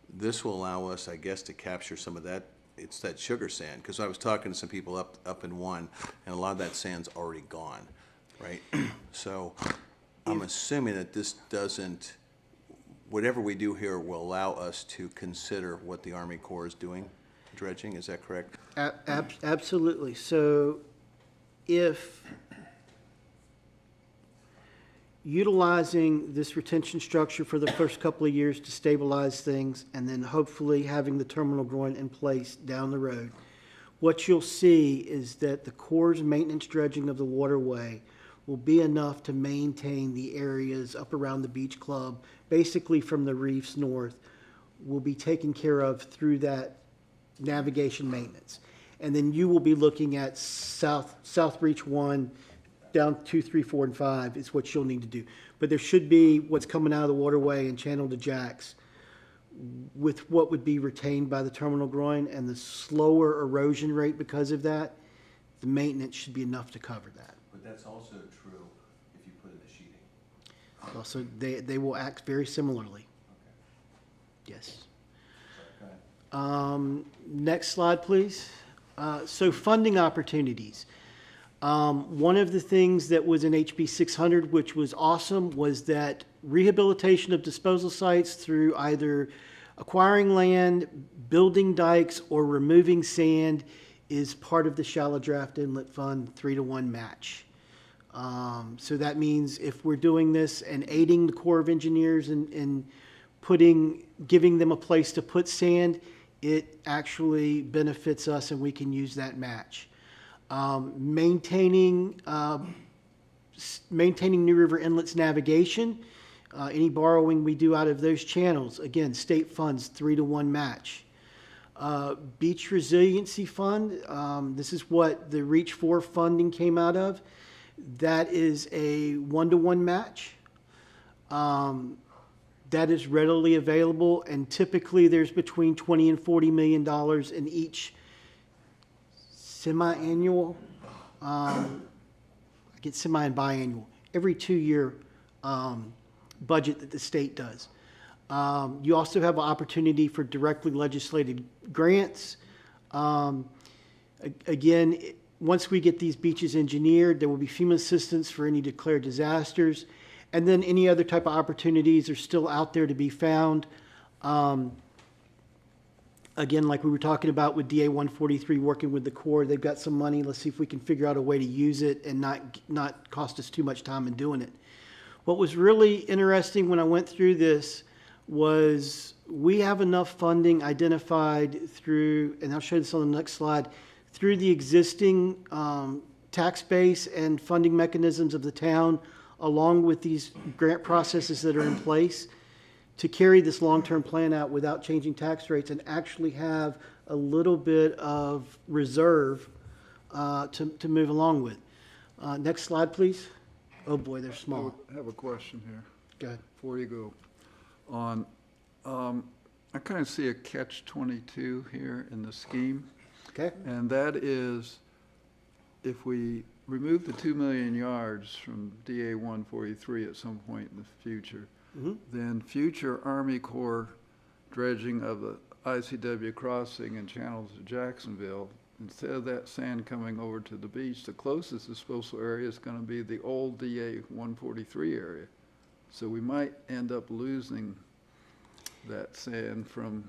This will allow us, I guess, to capture some of that, it's that sugar sand, because I was talking to some people up in one, and a lot of that sand's already gone, right? So I'm assuming that this doesn't, whatever we do here will allow us to consider what the Army Corps is doing, dredging, is that correct? Absolutely. So if utilizing this retention structure for the first couple of years to stabilize things, and then hopefully having the terminal groin in place down the road, what you'll see is that the Corps' maintenance dredging of the waterway will be enough to maintain the areas up around the beach club, basically from the reefs north, will be taken care of through that navigation maintenance. And then you will be looking at South Reach 1, down 2, 3, 4, and 5 is what you'll need to do. But there should be what's coming out of the waterway and channel to Jacks with what would be retained by the terminal groin, and the slower erosion rate because of that, the maintenance should be enough to cover that. But that's also true if you put in the sheeting. Also, they will act very similarly. Yes. Next slide, please. So funding opportunities. One of the things that was in HB 600, which was awesome, was that rehabilitation of disposal sites through either acquiring land, building dikes, or removing sand is part of the Shallow Draft Inlet Fund 3-to-1 match. So that means if we're doing this and aiding the Corps of Engineers in giving them a place to put sand, it actually benefits us and we can use that match. Maintaining New River Inlet's navigation, any borrowing we do out of those channels, again, state funds, 3-to-1 match. Beach Resiliency Fund, this is what the Reach 4 funding came out of. That is a 1-to-1 match. That is readily available, and typically there's between $20 and $40 million in each semi-annual, I get semi and biannual, every 2-year budget that the state does. You also have an opportunity for directly legislated grants. Again, once we get these beaches engineered, there will be FEMA assistance for any declared disasters. And then any other type of opportunities are still out there to be found. Again, like we were talking about with DA 143 working with the Corps, they've got some money. Let's see if we can figure out a way to use it and not cost us too much time in doing it. What was really interesting when I went through this was we have enough funding identified through, and I'll show this on the next slide, through the existing tax base and funding mechanisms of the town, along with these grant processes that are in place, to carry this long-term plan out without changing tax rates and actually have a little bit of reserve to move along with. Next slide, please. Oh boy, they're small. I have a question here. Go ahead. Before you go on, I kind of see a catch-22 here in the scheme. Okay. And that is, if we remove the 2 million yards from DA 143 at some point in the future, then future Army Corps dredging of the ICW crossing and channels to Jacksonville, instead of that sand coming over to the beach, the closest disposal area is going to be the old DA 143 area. So we might end up losing that sand from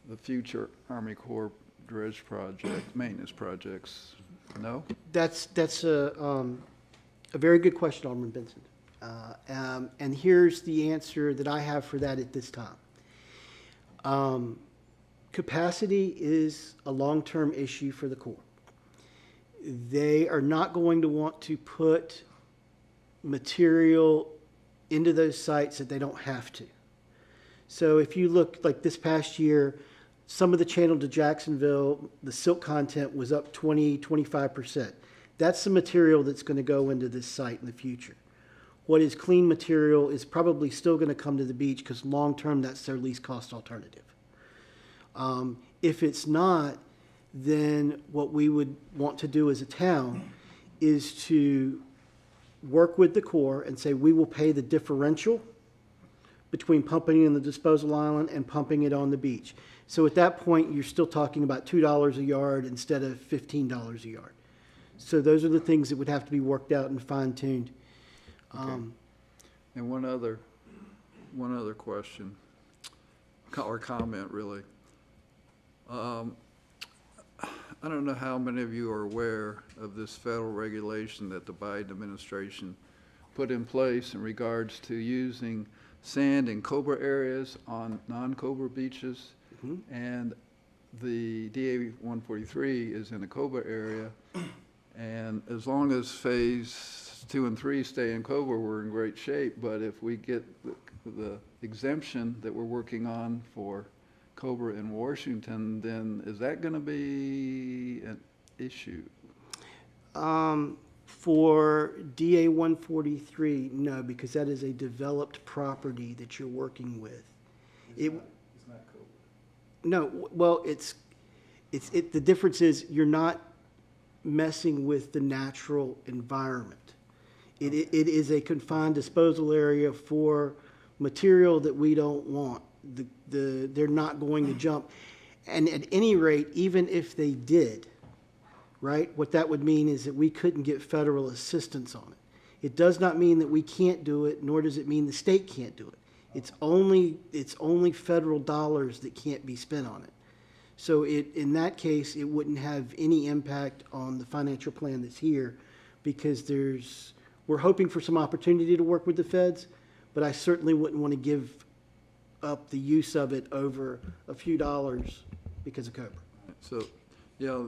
the future Army Corps dredge project, maintenance projects. No? That's a very good question, Alderman Benson. And here's the answer that I have for that at this time. Capacity is a long-term issue for the Corps. They are not going to want to put material into those sites that they don't have to. So if you look, like this past year, some of the channel to Jacksonville, the silt content was up 25%. That's the material that's going to go into this site in the future. What is clean material is probably still going to come to the beach because long-term that's their least cost alternative. If it's not, then what we would want to do as a town is to work with the Corps and say we will pay the differential between pumping in the disposal island and pumping it on the beach. So at that point, you're still talking about $2 a yard instead of $15 a yard. So those are the things that would have to be worked out and fine-tuned. And one other question, or comment really. I don't know how many of you are aware of this federal regulation that the Biden administration put in place in regards to using sand in Cobra areas on non-Cobra beaches. And the DA 143 is in the Cobra area. And as long as phase 2 and 3 stay in Cobra, we're in great shape. But if we get the exemption that we're working on for Cobra in Washington, then is that going to be an issue? For DA 143, no, because that is a developed property that you're working with. It's not Cobra. No, well, the difference is you're not messing with the natural environment. It is a confined disposal area for material that we don't want. They're not going to jump. And at any rate, even if they did, right, what that would mean is that we couldn't get federal assistance on it. It does not mean that we can't do it, nor does it mean the state can't do it. It's only federal dollars that can't be spent on it. So in that case, it wouldn't have any impact on the financial plan that's here because we're hoping for some opportunity to work with the feds, but I certainly wouldn't want to give up the use of it over a few dollars because of Cobra. So, yeah,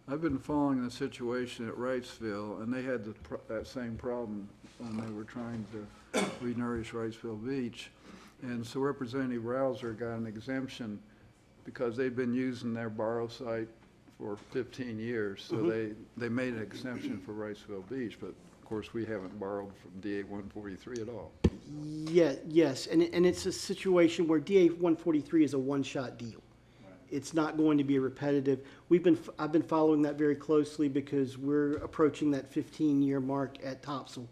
I've been following the situation at Wrightsville, and they had that same problem when they were trying to re-nourish Wrightsville Beach. And so Representative Rouser got an exemption because they've been using their borrow site for 15 years. So they made an exemption for Wrightsville Beach, but of course we haven't borrowed from DA 143 at all. Yeah, yes, and it's a situation where DA 143 is a one-shot deal. It's not going to be repetitive. I've been following that very closely because we're approaching that 15-year mark at Topsail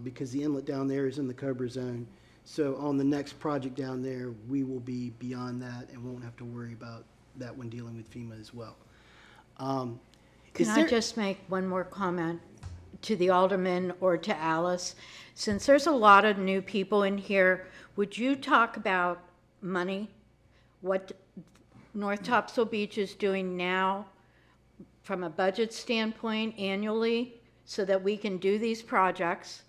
because the inlet down there is in the Cobra zone. So on the next project down there, we will be beyond that and won't have to worry about that when dealing with FEMA as well. Can I just make one more comment to the alderman or to Alice? Since there's a lot of new people in here, would you talk about money? What North Topsail Beach is doing now from a budget standpoint annually so that we can do these projects?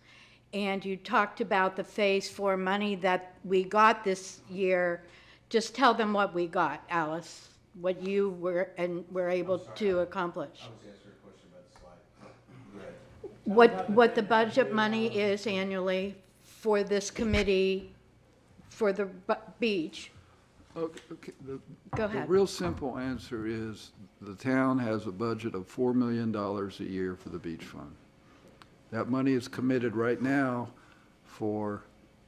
and you talked about the Phase 4 money that we got this year. Just tell them what we got, Alice, what you were able to accomplish. I was answering a question about the slide. What the budget money is annually for this committee, for the beach. Okay, Go the ahead. real simple answer is the town has a budget of $4 million a year for the beach fund. That money is committed right now for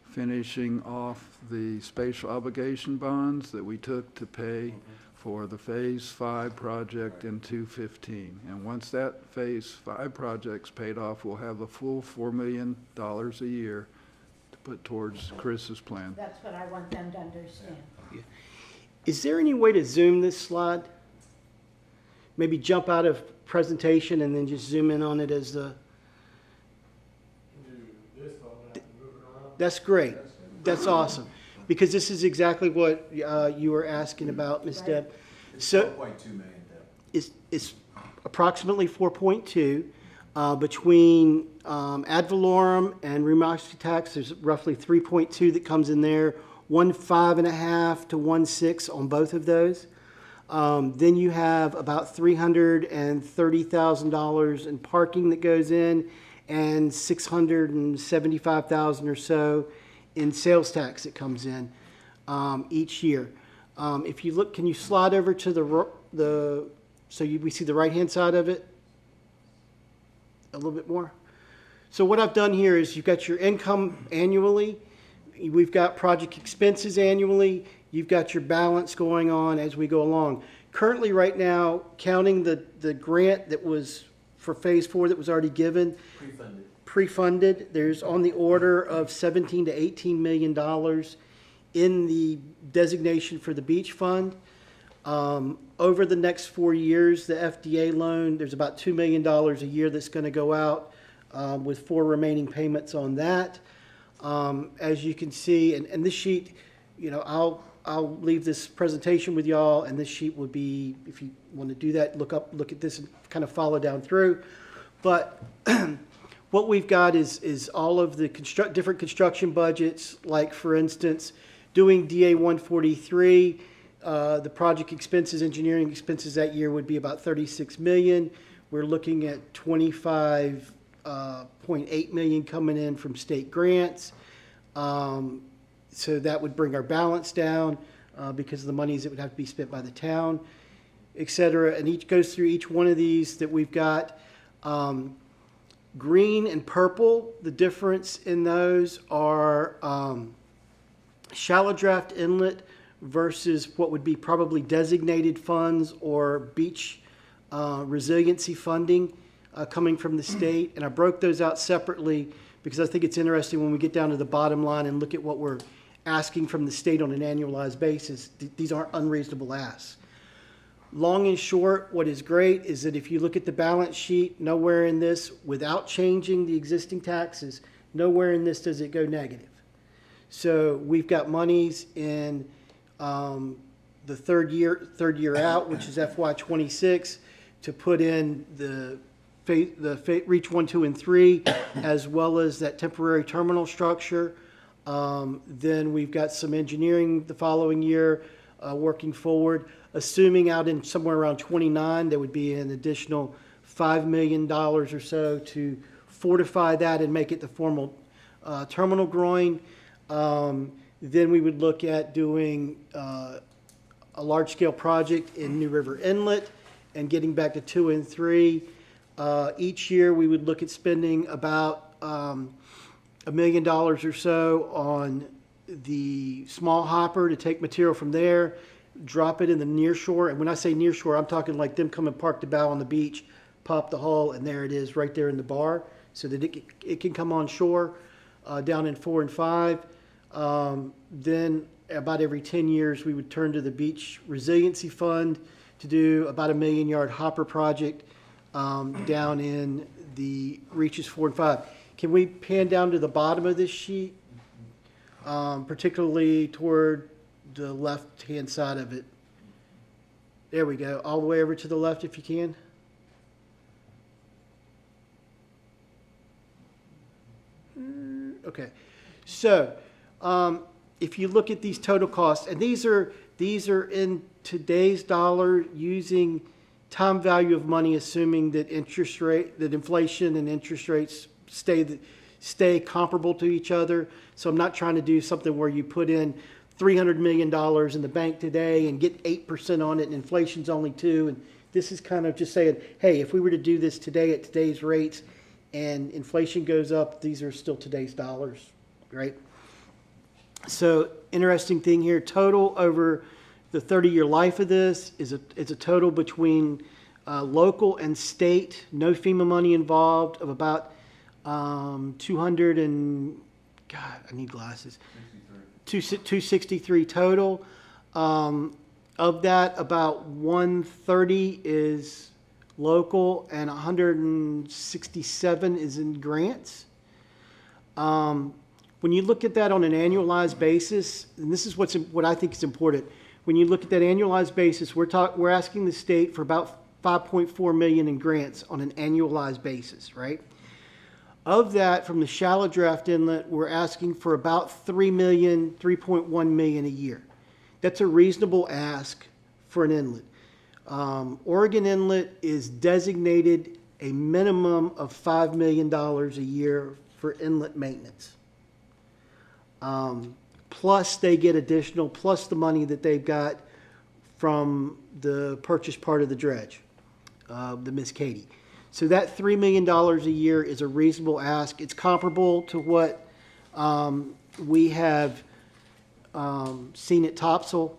finishing off the spatial obligation bonds that we took to pay for the Phase 5 project in 215. And once that Phase 5 project's paid off, we'll have a full $4 million a year to put towards Chris's plan. That's what I want them to understand. Is there any way to zoom this slide? Maybe jump out of presentation and then just zoom in on it as the... That's great. That's awesome. Because this is exactly what you were asking about, Ms. Deb. So 4.2 million, Deb. it's approximately 4.2. Between ad valorem and remarketing tax, there's roughly 3.2 that comes in there. 1.5 to 1.6 on both of those. Then you have about $330,000 in parking that goes in, and $675,000 or so in sales tax that comes in each year. If you look, can you slide over to we see the right-hand side of it? A little bit more. So what I've done here is you've got your income annually, we've got project expenses annually, you've got your balance going on as we go along. Currently, right now, counting the grant that was for Phase 4 that was already given, pre-funded, there's on the order of $17 to $18 million in the designation for the beach fund. Over the next 4 years, the FDA loan, there's about $2 million a year that's going to go out with 4 remaining payments on that. As you can see, and this sheet, you know, I'll leave this presentation with y'all, and this sheet would be, if you want to do that, look at this and kind of follow down through. But what we've got is all of the different construction budgets, like for instance, doing DA 143, the project expenses, engineering expenses that year would be about $36 million. We're looking at $25.8 million coming in from state grants. So that would bring our balance down because of the monies that would have to be spent by the town, et cetera. And each goes through each one of these that we've got. Green and purple, the difference in those are shallow draft inlet versus what would be probably designated funds or beach resiliency funding coming from the state. And I broke those out separately because I think it's interesting when we get down to the bottom line and look at what we're asking from the state on an annualized basis. These aren't unreasonable asks. Long and short, what is great is that if you look at the balance sheet, nowhere in this, without changing the existing taxes, nowhere in this does it go negative. So we've got monies in the third year out, which is FY26, to put in the Reach 1, 2, and 3, as well as that temporary terminal structure. Then we've got some engineering the following year working forward. Assuming out in somewhere around 29, there would be an additional $5 million or so to fortify that and make it the formal terminal groin. Then we would look at doing a large-scale project in New River Inlet and getting back to 2 and 3. Each year, we would look at spending about $1 million or so on the small hopper to take material from there, drop it in the near shore. And when I say near shore, I'm talking like them come and park the bow on the beach, pop the hull, and there it is right there in the bar so that it can come on shore down in 4 and 5. Then about every 10 years, we would turn to the Beach Resiliency Fund to do about a 1 million yard hopper project down in the reaches 4 and 5. Can we pan down to the bottom of this sheet, particularly toward the left-hand side of it? There we go, all the way over to the left if you can. Okay. So, if you look at these total costs, and these are in today's dollar using time value of money, assuming that that inflation and interest rates stay comparable to each other. So I'm not trying to do something where you put in $300 million in the bank today and get 8% on it and inflation's only 2%. And this is kind of just saying, hey, if we were to do this today at today's rates and inflation goes up, these are still today's dollars, right? So interesting thing here, total over the 30-year life of this is a total between local and state, no FEMA money involved, of about 200 and, God, I need glasses. 263 total. Of that, about 130 is local and 167 is in grants. When you look at that on an annualized basis, and this is what I think is important. When you look at that annualized basis, we're asking the state for about 5.4 million in grants on an annualized basis, right? Of that, from the shallow draft inlet, we're asking for about 3.1 million a year. That's a reasonable ask for an inlet. Oregon Inlet is designated a minimum of $5 million a year for inlet maintenance. Plus they get additional, plus the money that they've got from the purchase part of the dredge, the Miss Katie. So that $3 million a year is a reasonable ask. It's comparable to what we have seen at Topsail.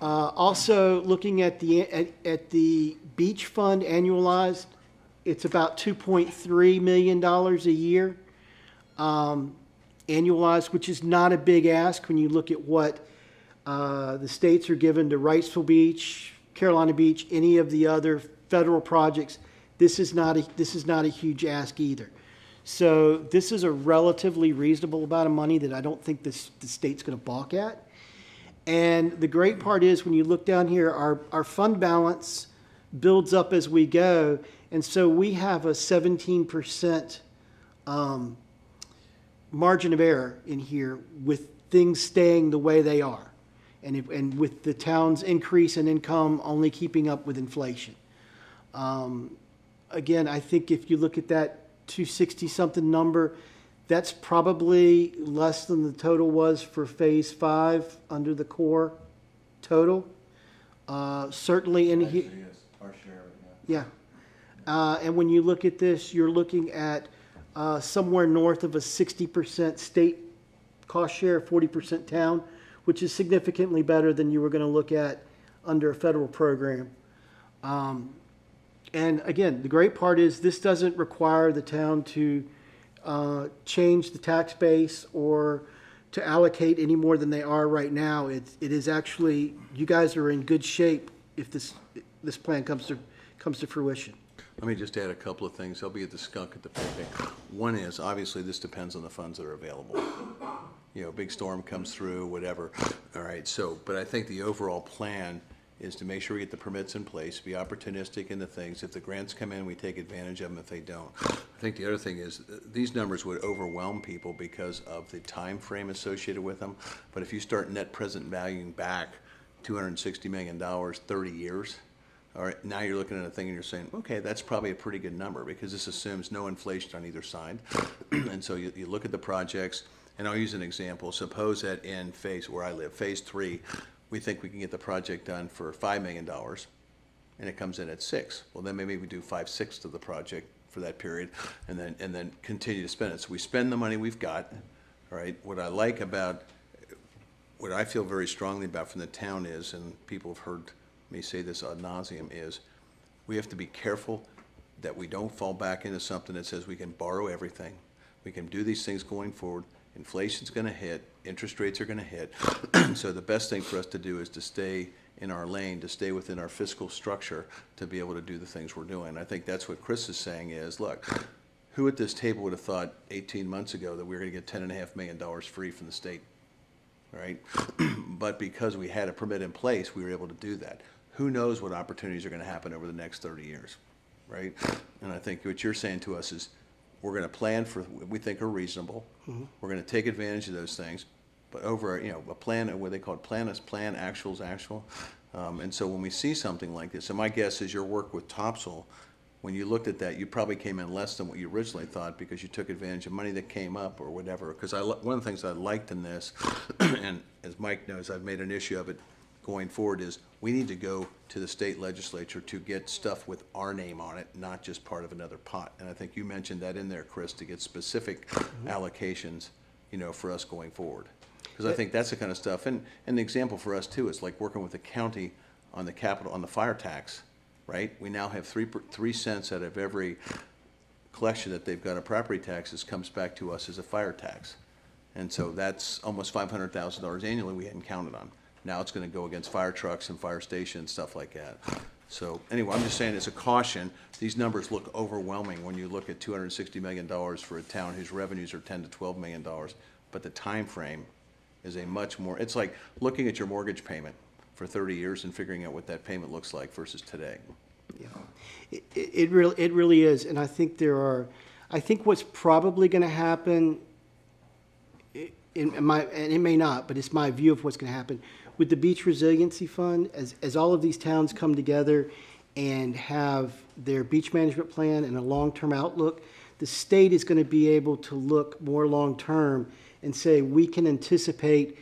Also, looking at the beach fund annualized, it's about $2.3 million a year annualized, which is not a big ask when you look at what the states are given to Wrightsville Beach, Carolina Beach, any of the other federal projects. This is not a huge ask either. So this is a relatively reasonable amount of money that I don't think the state's going to balk at. And the great part is when you look down here, our fund balance builds up as we go. And so we have a 17% margin of error in here with things staying the way they are. And with the town's increase in income only keeping up with inflation. Again, I think if you look at that 260-something number, that's probably less than the total was for Phase 5 under the core total. Certainly in here. Our share, yeah. And when you look at this, you're looking at somewhere north of a 60% state cost share, 40% town, which is significantly better than you were going to look at under a federal program. And again, the great part is this doesn't require the town to change the tax base or to allocate any more than they are right now. It is actually, you guys are in good shape if this plan comes to fruition. Let me just add a couple of things. I'll be at the skunk at the picnic. One is, obviously, this depends on the funds that are available. You know, big storm comes through, whatever. All right, so, but I think the overall plan is to make sure we get the permits in place, be opportunistic in the things. If the grants come in, we take advantage of them. If they don't. I think the other thing is these numbers would overwhelm people because of the time frame associated with them. But if you start net present valuing back $260 million, 30 years, all right, now you're looking at a thing and you're saying, okay, that's probably a pretty good number because this assumes no inflation on either side. And so you look at the projects, and I'll use an example. Suppose that in where I live, Phase 3, we think we can get the project done for $5 million, and it comes in at $6 million. Well, then maybe we do 5/6 of the project for that period, and then continue to spend it. So we spend the money we've got. All right. What I feel very strongly about from the town is, and people have heard me say this ad nauseum, is we have to be careful that we don't fall back into something that says we can borrow everything, we can do these things going forward. Inflation's going to hit, interest rates are going to hit. So the best thing for us to do is to stay in our lane, to stay within our fiscal structure, to be able to do the things we're doing. I think that's what Chris is saying is, look, who at this table would have thought 18 months ago that we were going to get $10.5 million free from the state, right? But because we had a permit in place, we were able to do that. Who knows what opportunities are going to happen over the next 30 years, right? And I think what you're saying to us is, we're gonna plan for what we think are reasonable. We're gonna take advantage of those things, but over, a plan, what they call it, plan is plan, actual's actual. And so when we see something like this, and my guess is your work with Topsail, when you looked at that, you probably came in less than what you originally thought because you took advantage of money that came up or whatever. Because one of the things I liked in this, and as Mike knows, I've made an issue of it going forward, is we need to go to the state legislature to get stuff with our name on it, not just part of another pot. And I think you mentioned that in there, Chris, to get specific allocations, for us going forward. Because I think that's the kind of stuff, and the example for us too is like working with the county on the capital, on the fire tax, right? We now have 3 cents out of every collection that they've got of property taxes comes back to us as a fire tax. And so that's almost $500,000 annually we hadn't counted on. Now it's gonna go against fire trucks and fire stations, stuff like that. So anyway, I'm just saying as a caution, these numbers look overwhelming when you look at $260 million for a town whose revenues are $10 to $12 million. But the time frame is a much more, it's like looking at your mortgage payment for 30 years and figuring out what that payment looks like versus today. Yeah, it really is, and I think I think what's probably going to happen, and it may not, but it's my view of what's going to happen with the Beach Resiliency Fund, as all of these towns come together and have their beach management plan and a long-term outlook, the state is going to be able to look more long-term and say, we can anticipate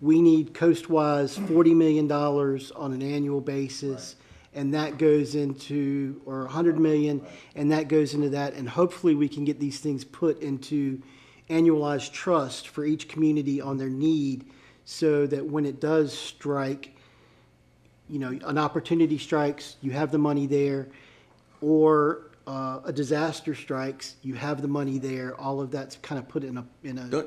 we need coast-wise $40 million on an annual basis, and that goes into, or $100 million, and that goes into that, and hopefully we can get these things put into annualized trust for each community on their need, so that when it does strike, an opportunity strikes, you have the money there, or a disaster strikes, you have the money there. All of that's kind of put in a.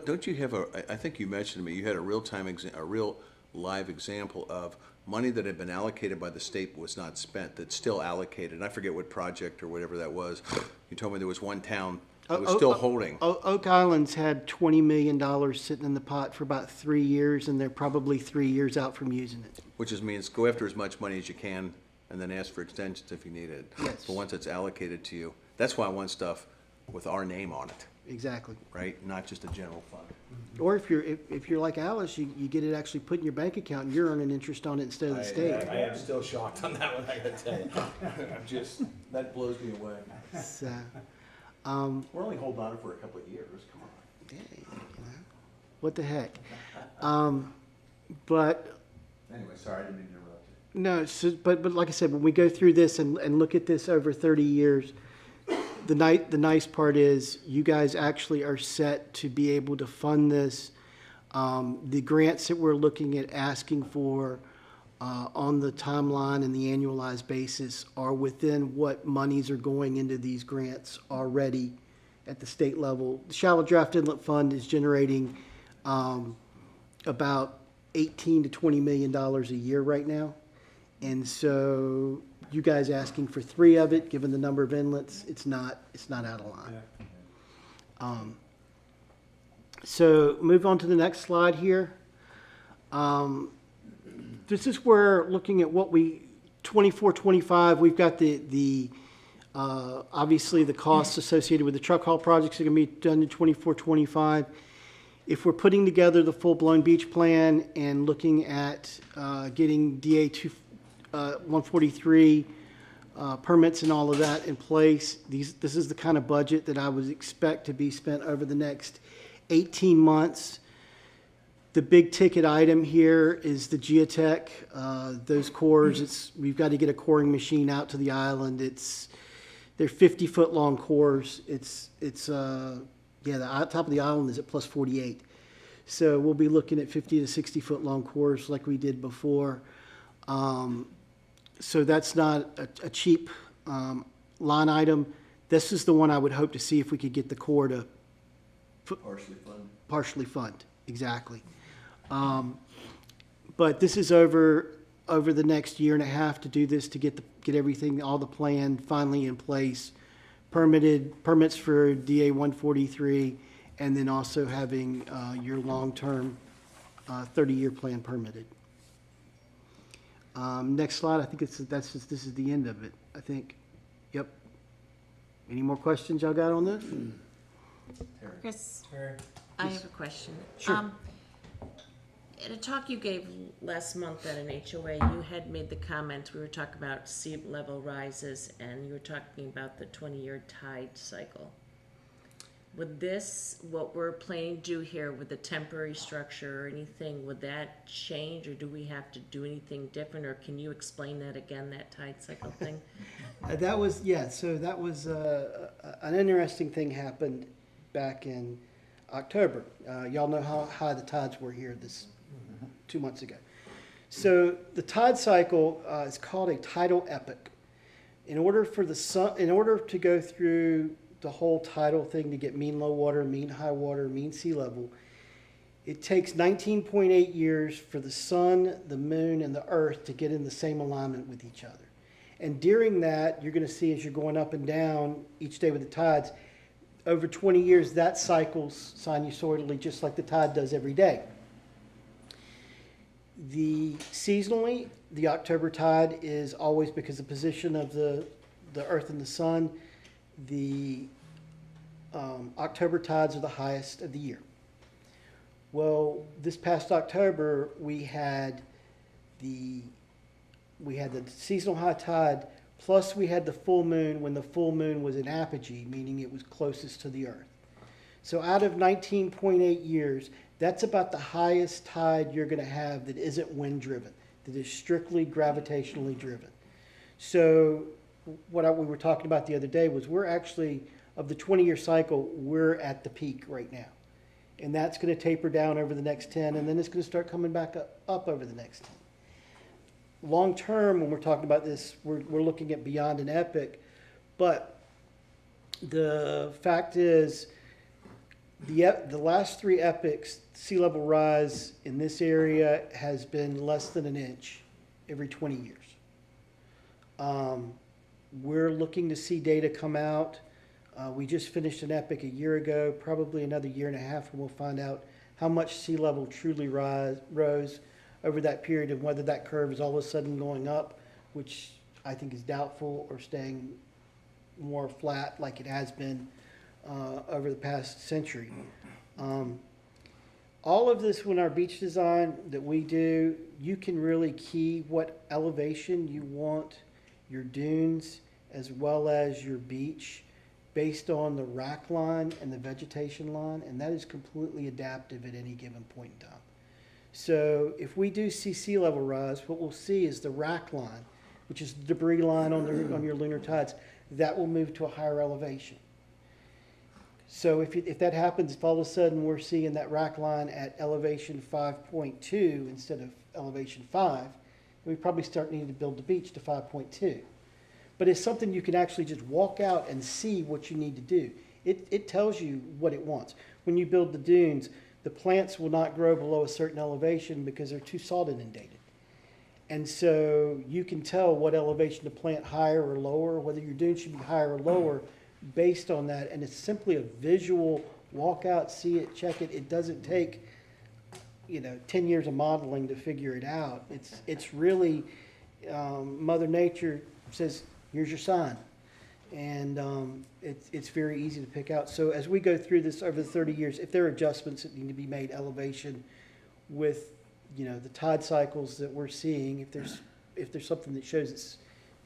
Don't you have I think you mentioned to me, you had a real live example of money that had been allocated by the state but was not spent, that's still allocated. And I forget what project or whatever that was. You told me there was one town that was still holding. Oak Island's had $20 million sitting in the pot for about 3 years, and they're probably 3 years out from using it. Which means go after as much money as you can and then ask for extensions if you need it. Yes. But once it's allocated to you, that's why I want stuff with our name on it, Exactly. right? Not just a general fund. Or if you're like Alice, you get it actually put in your bank account, and you're earning interest on it instead of the state. I am still shocked on that one, I gotta tell you. That blows me away. So, We're only holding on for a couple of years, come on. yeah, what the heck? But Anyway, sorry, I didn't mean to interrupt you. no, but like I said, when we go through this and look at this over 30 years, the nice part is you guys actually are set to be able to fund this. The grants that we're looking at asking for on the timeline and the annualized basis are within what monies are going into these grants already at the state level. The Shallow Draft Inlet Fund is generating about $18 to $20 million a year right now. And so you guys asking for 3 of it, given the number of inlets, it's not out of line. So move on to the next slide here. This is where, looking at what 24, 25, we've got the obviously the costs associated with the truck haul projects are going to be done in 24, 25. If we're putting together the full-blown beach plan and looking at getting DA 143 permits and all of that in place, this is the kind of budget that I would expect to be spent over the next 18 months. The big ticket item here is the geotech. Those cores, we've got to get a coring machine out to the island. They're 50-foot long cores. The top of the island is at plus 48. So we'll be looking at 50 to 60-foot long cores like we did before. So that's not a cheap line item. This is the one I would hope to see if we could get the Corps to partially fund, exactly. But this is over the next year and a half to do this, to get everything, all the plan finally in place, permits for DA 143, and then also having your long-term 30-year plan permitted. Next slide. I think this is the end of it, I think. Yep. Any more questions y'all got on this? Chris, I have a question. Sure. At a talk you gave last month at an HOA, you had made the comment, we were talking about sea level rises, and you were talking about the 20-year tide cycle. Would this, what we're planning to do here with the temporary structure or anything, would that change, or do we have to do anything different, or can you explain that again, that tide cycle thing? That was, yeah, so that was an interesting thing happened back in October. Y'all know how high the tides were here 2 months ago. So the tide cycle is called a tidal epoch. In order to go through the whole tidal thing to get mean low water, mean high water, mean sea level, it takes 19.8 years for the sun, the moon, and the earth to get in the same alignment with each other. And during that, you're going to see as you're going up and down each day with the tides, over 20 years, that cycles sinusoidally just like the tide does every day. Seasonally, the October tide is always, because of the position of the earth and the sun, the October tides are the highest of the year. Well, this past October, we had the seasonal high tide, plus we had the full moon when the full moon was in apogee, meaning it was closest to the earth. So out of 19.8 years, that's about the highest tide you're going to have that isn't wind driven, that is strictly gravitationally driven. So what we were talking about the other day was we're actually, of the 20-year cycle, we're at the peak right now. And that's going to taper down over the next 10, and then it's going to start coming back up over the next 10. Long term, when we're talking about this, we're looking at beyond an epoch, but the fact is, the last 3 epochs, sea level rise in this area has been less than an inch every 20 years. We're looking to see data come out. We just finished an epoch a year ago, probably another year and a half, and we'll find out how much sea level truly rose over that period, and whether that curve is all of a sudden going up, which I think is doubtful, or staying more flat like it has been over the past century. All of this, when our beach design that we do, you can really key what elevation you want your dunes as well as your beach based on the rack line and the vegetation line, and that is completely adaptive at any given point in time. So if we do see sea level rise, what we'll see is the rack line, which is the debris line on your lunar tides, that will move to a higher elevation. So if that happens, if all of a sudden we're seeing that rack line at elevation 5.2 instead of elevation 5, then we probably start needing to build the beach to 5.2. But it's something you can actually just walk out and see what you need to do. It tells you what it wants. When you build the dunes, the plants will not grow below a certain elevation because they're too salt inundated. And so you can tell what elevation to plant higher or lower, whether your dune should be higher or lower based on that. And it's simply a visual walk out, see it, check it. It doesn't take 10 years of modeling to figure it out. It's really, Mother Nature says, here's your sign. And it's very easy to pick out. So as we go through this over the 30 years, if there are adjustments that need to be made, elevation with the tide cycles that we're seeing, if there's something that shows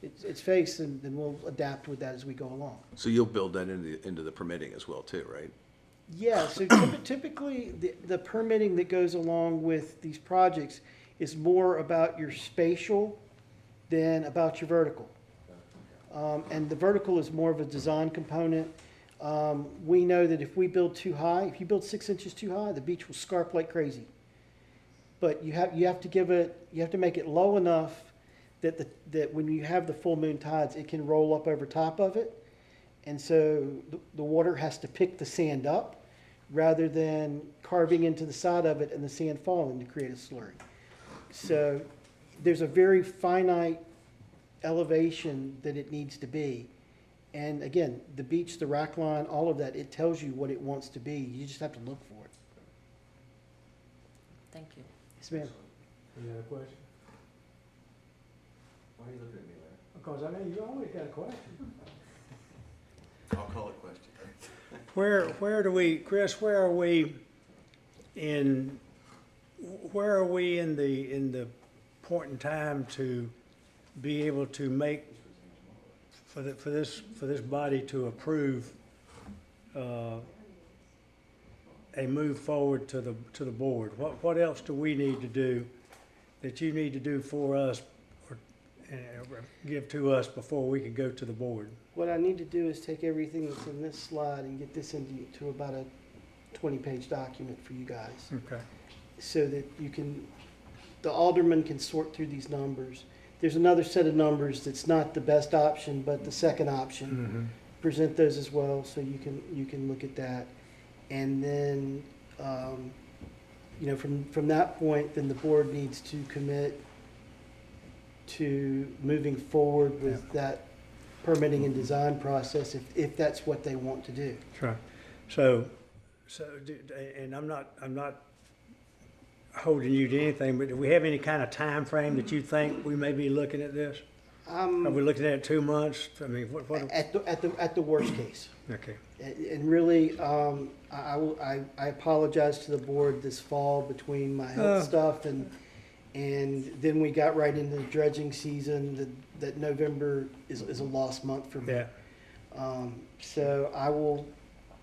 its face, then we'll adapt with that as we go along. So you'll build that into the permitting as well too, right? Yeah, so typically the permitting that goes along with these projects is more about your spatial than about your vertical. And the vertical is more of a design component. We know that if we build too high, if you build 6 inches too high, the beach will scarp like crazy. But you have to make it low enough that when you have the full moon tides, it can roll up over top of it. And so the water has to pick the sand up rather than carving into the side of it and the sand falling to create a slurry. So there's a very finite elevation that it needs to be. And again, the beach, the rack line, all of that, it tells you what it wants to be. You just have to look for it. Thank you. Yes, ma'am. Any other question? Why are you looking at me, Larry? Because I know you always got a question. I'll call it question. where do we, Chris, where are we in the point in time to be able to make, for this body to approve, a move forward to the board? What else do we need to do that you need to do for us or give to us before we can go to the board? What I need to do is take everything that's in this slide and get this into about a 20-page document for you guys, Okay. so that the alderman can sort through these numbers. There's another set of numbers that's not the best option, but the second option. Present those as well, so you can look at that. And then, from that point, then the board needs to commit to moving forward with that permitting and design process, if that's what they want to do. Sure. So, and I'm not holding you to anything, but do we have any kind of time frame that you think we may be looking at this? Are we looking at 2 months? I mean, what? At the worst case. Okay. And really, I apologize to the board this fall between my health stuff and then we got right into the dredging season. That November is a lost month for me. Yeah. So I will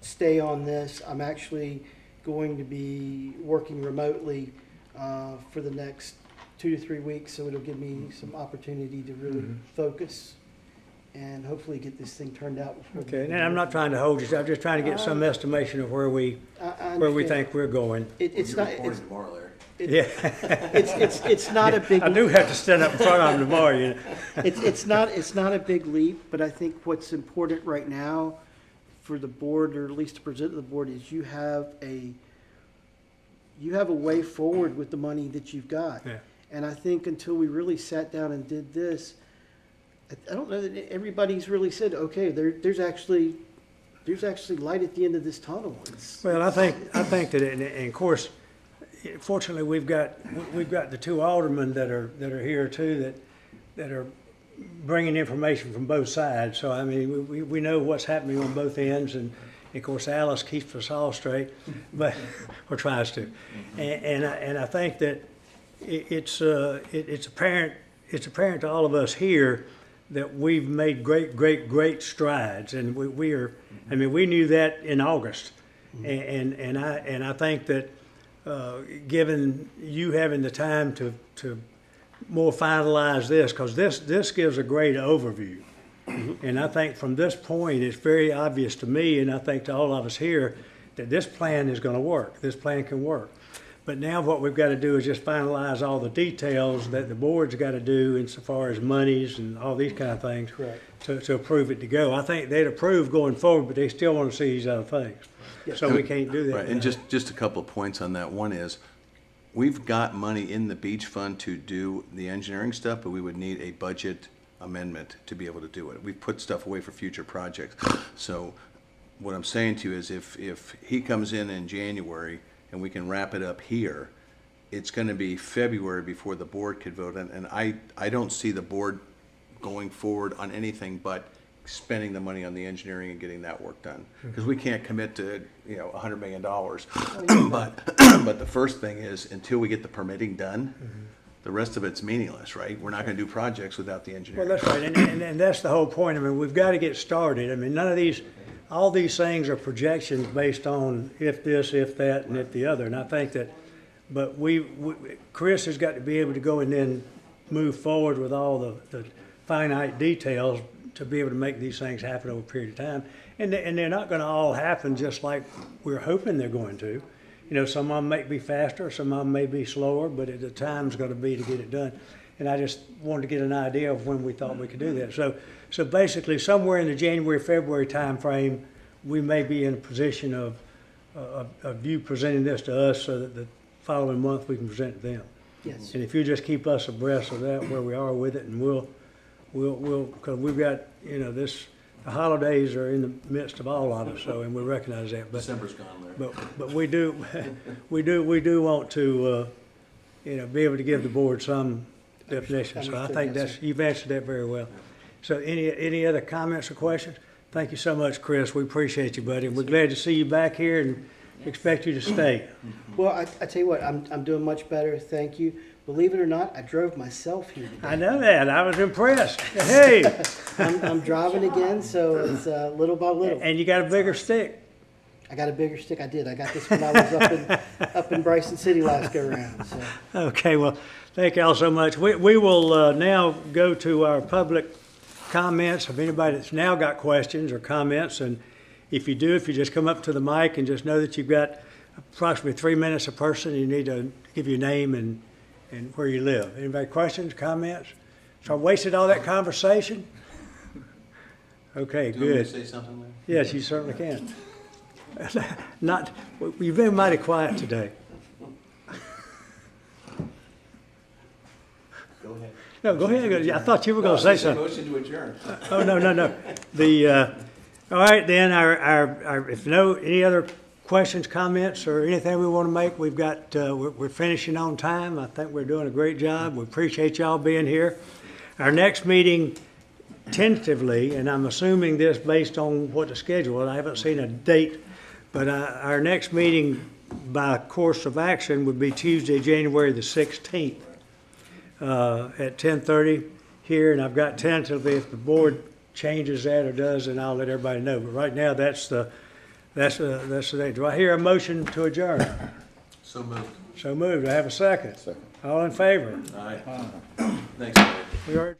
stay on this. I'm actually going to be working remotely for the next 2 to 3 weeks, so it'll give me some opportunity to really focus and hopefully get this thing turned out before. Okay, and I'm not trying to hold you, I'm just trying to get some estimation of where we think we're going. It's not. Reporting tomorrow, Larry. Yeah. It's not a big. I do have to stand up in front of them tomorrow, you know. It's not a big leap, but I think what's important right now for the board, or at least to present to the board, is you have a way forward with the money that you've got. Yeah. And I think until we really sat down and did this, I don't know that everybody's really said, okay, there's actually light at the end of this tunnel. Well, I think that, and of course, fortunately, we've got the 2 aldermen that are here too, that are bringing information from both sides. So I mean, we know what's happening on both ends, and of course, Alice keeps us all straight, but or tries to. And I think that it's apparent to all of us here that we've made great strides, and we are. I mean, we knew that in August, and I think that given you having the time to more finalize this, because this gives a great overview, and I think from this point it's very obvious to me, and I think to all of us here, that this plan is going to work. This plan can work. But now what we've got to do is just finalize all the details that the board's got to do insofar as monies and all these kind of things. Correct. To approve it to go. I think they'd approve going forward, but they still want to see these other things. So we can't do that. Right, and just a couple of points on that. One is, we've got money in the beach fund to do the engineering stuff, but we would need a budget amendment to be able to do it. We've put stuff away for future projects. So what I'm saying to you is, if he comes in January and we can wrap it up here, it's going to be February before the board could vote. And I don't see the board going forward on anything but spending the money on the engineering and getting that work done. Because we can't commit to, $100 million. But the first thing is, until we get the permitting done, the rest of it's meaningless, right? We're not going to do projects without the engineering. Well, that's right, and that's the whole point. I mean, we've got to get started. I mean, all these things are projections based on if this, if that, and if the other. And I think that, but Chris has got to be able to go and then move forward with all the finite details to be able to make these things happen over a period of time. And they're not going to all happen just like we're hoping they're going to. Some of them may be faster, some of them may be slower, but the time's going to be to get it done. And I just wanted to get an idea of when we thought we could do that. So basically, somewhere in the January, February timeframe, we may be in a position of you presenting this to us, so that the following month we can present it to them. Yes. And if you just keep us abreast of that, where we are with it, and we'll because we've got, the holidays are in the midst of all of us, and we recognize that. But December's gone, Larry. but we do want to be able to give the board some definition. So I think you've answered that very well. So any other comments or questions? Thank you so much, Chris. We appreciate you, buddy. We're glad to see you back here and expect you to stay. Well, I tell you what, I'm doing much better, thank you. Believe it or not, I drove myself here today. I know that. I was impressed. Hey, I'm driving again, so it's little by little. and you got a bigger stick. I got a bigger stick. I did. I got this when I was up in Bryson City last go around. So. Okay, well, thank you all so much. We will now go to our public comments of anybody that's now got questions or comments. And if you do, if you just come up to the mic and just know that you've got approximately 3 minutes a person, you need to give your name and where you live. Anybody questions, comments? So I wasted all that conversation? Okay, Do you want me good. to say something there? Yes, you certainly can. Not, you've been mighty quiet today. Go ahead. No, go ahead. I thought you were going to say something. Motion to adjourn. Oh, no. All right, then, if any other questions, comments, or anything we want to make, we've got, we're finishing on time. I think we're doing a great job. We appreciate y'all being here. Our next meeting, tentatively, and I'm assuming this based on what the schedule is, I haven't seen a date, but our next meeting by course of action would be Tuesday, January the 16th at 10:30 here, and I've got tentatively, if the board changes that or does, then I'll let everybody know. But right now, that's the date. Do I hear a motion to adjourn? So moved. So moved. Do I have a second? Second. All in favor? Aye. Thanks, Larry. We are.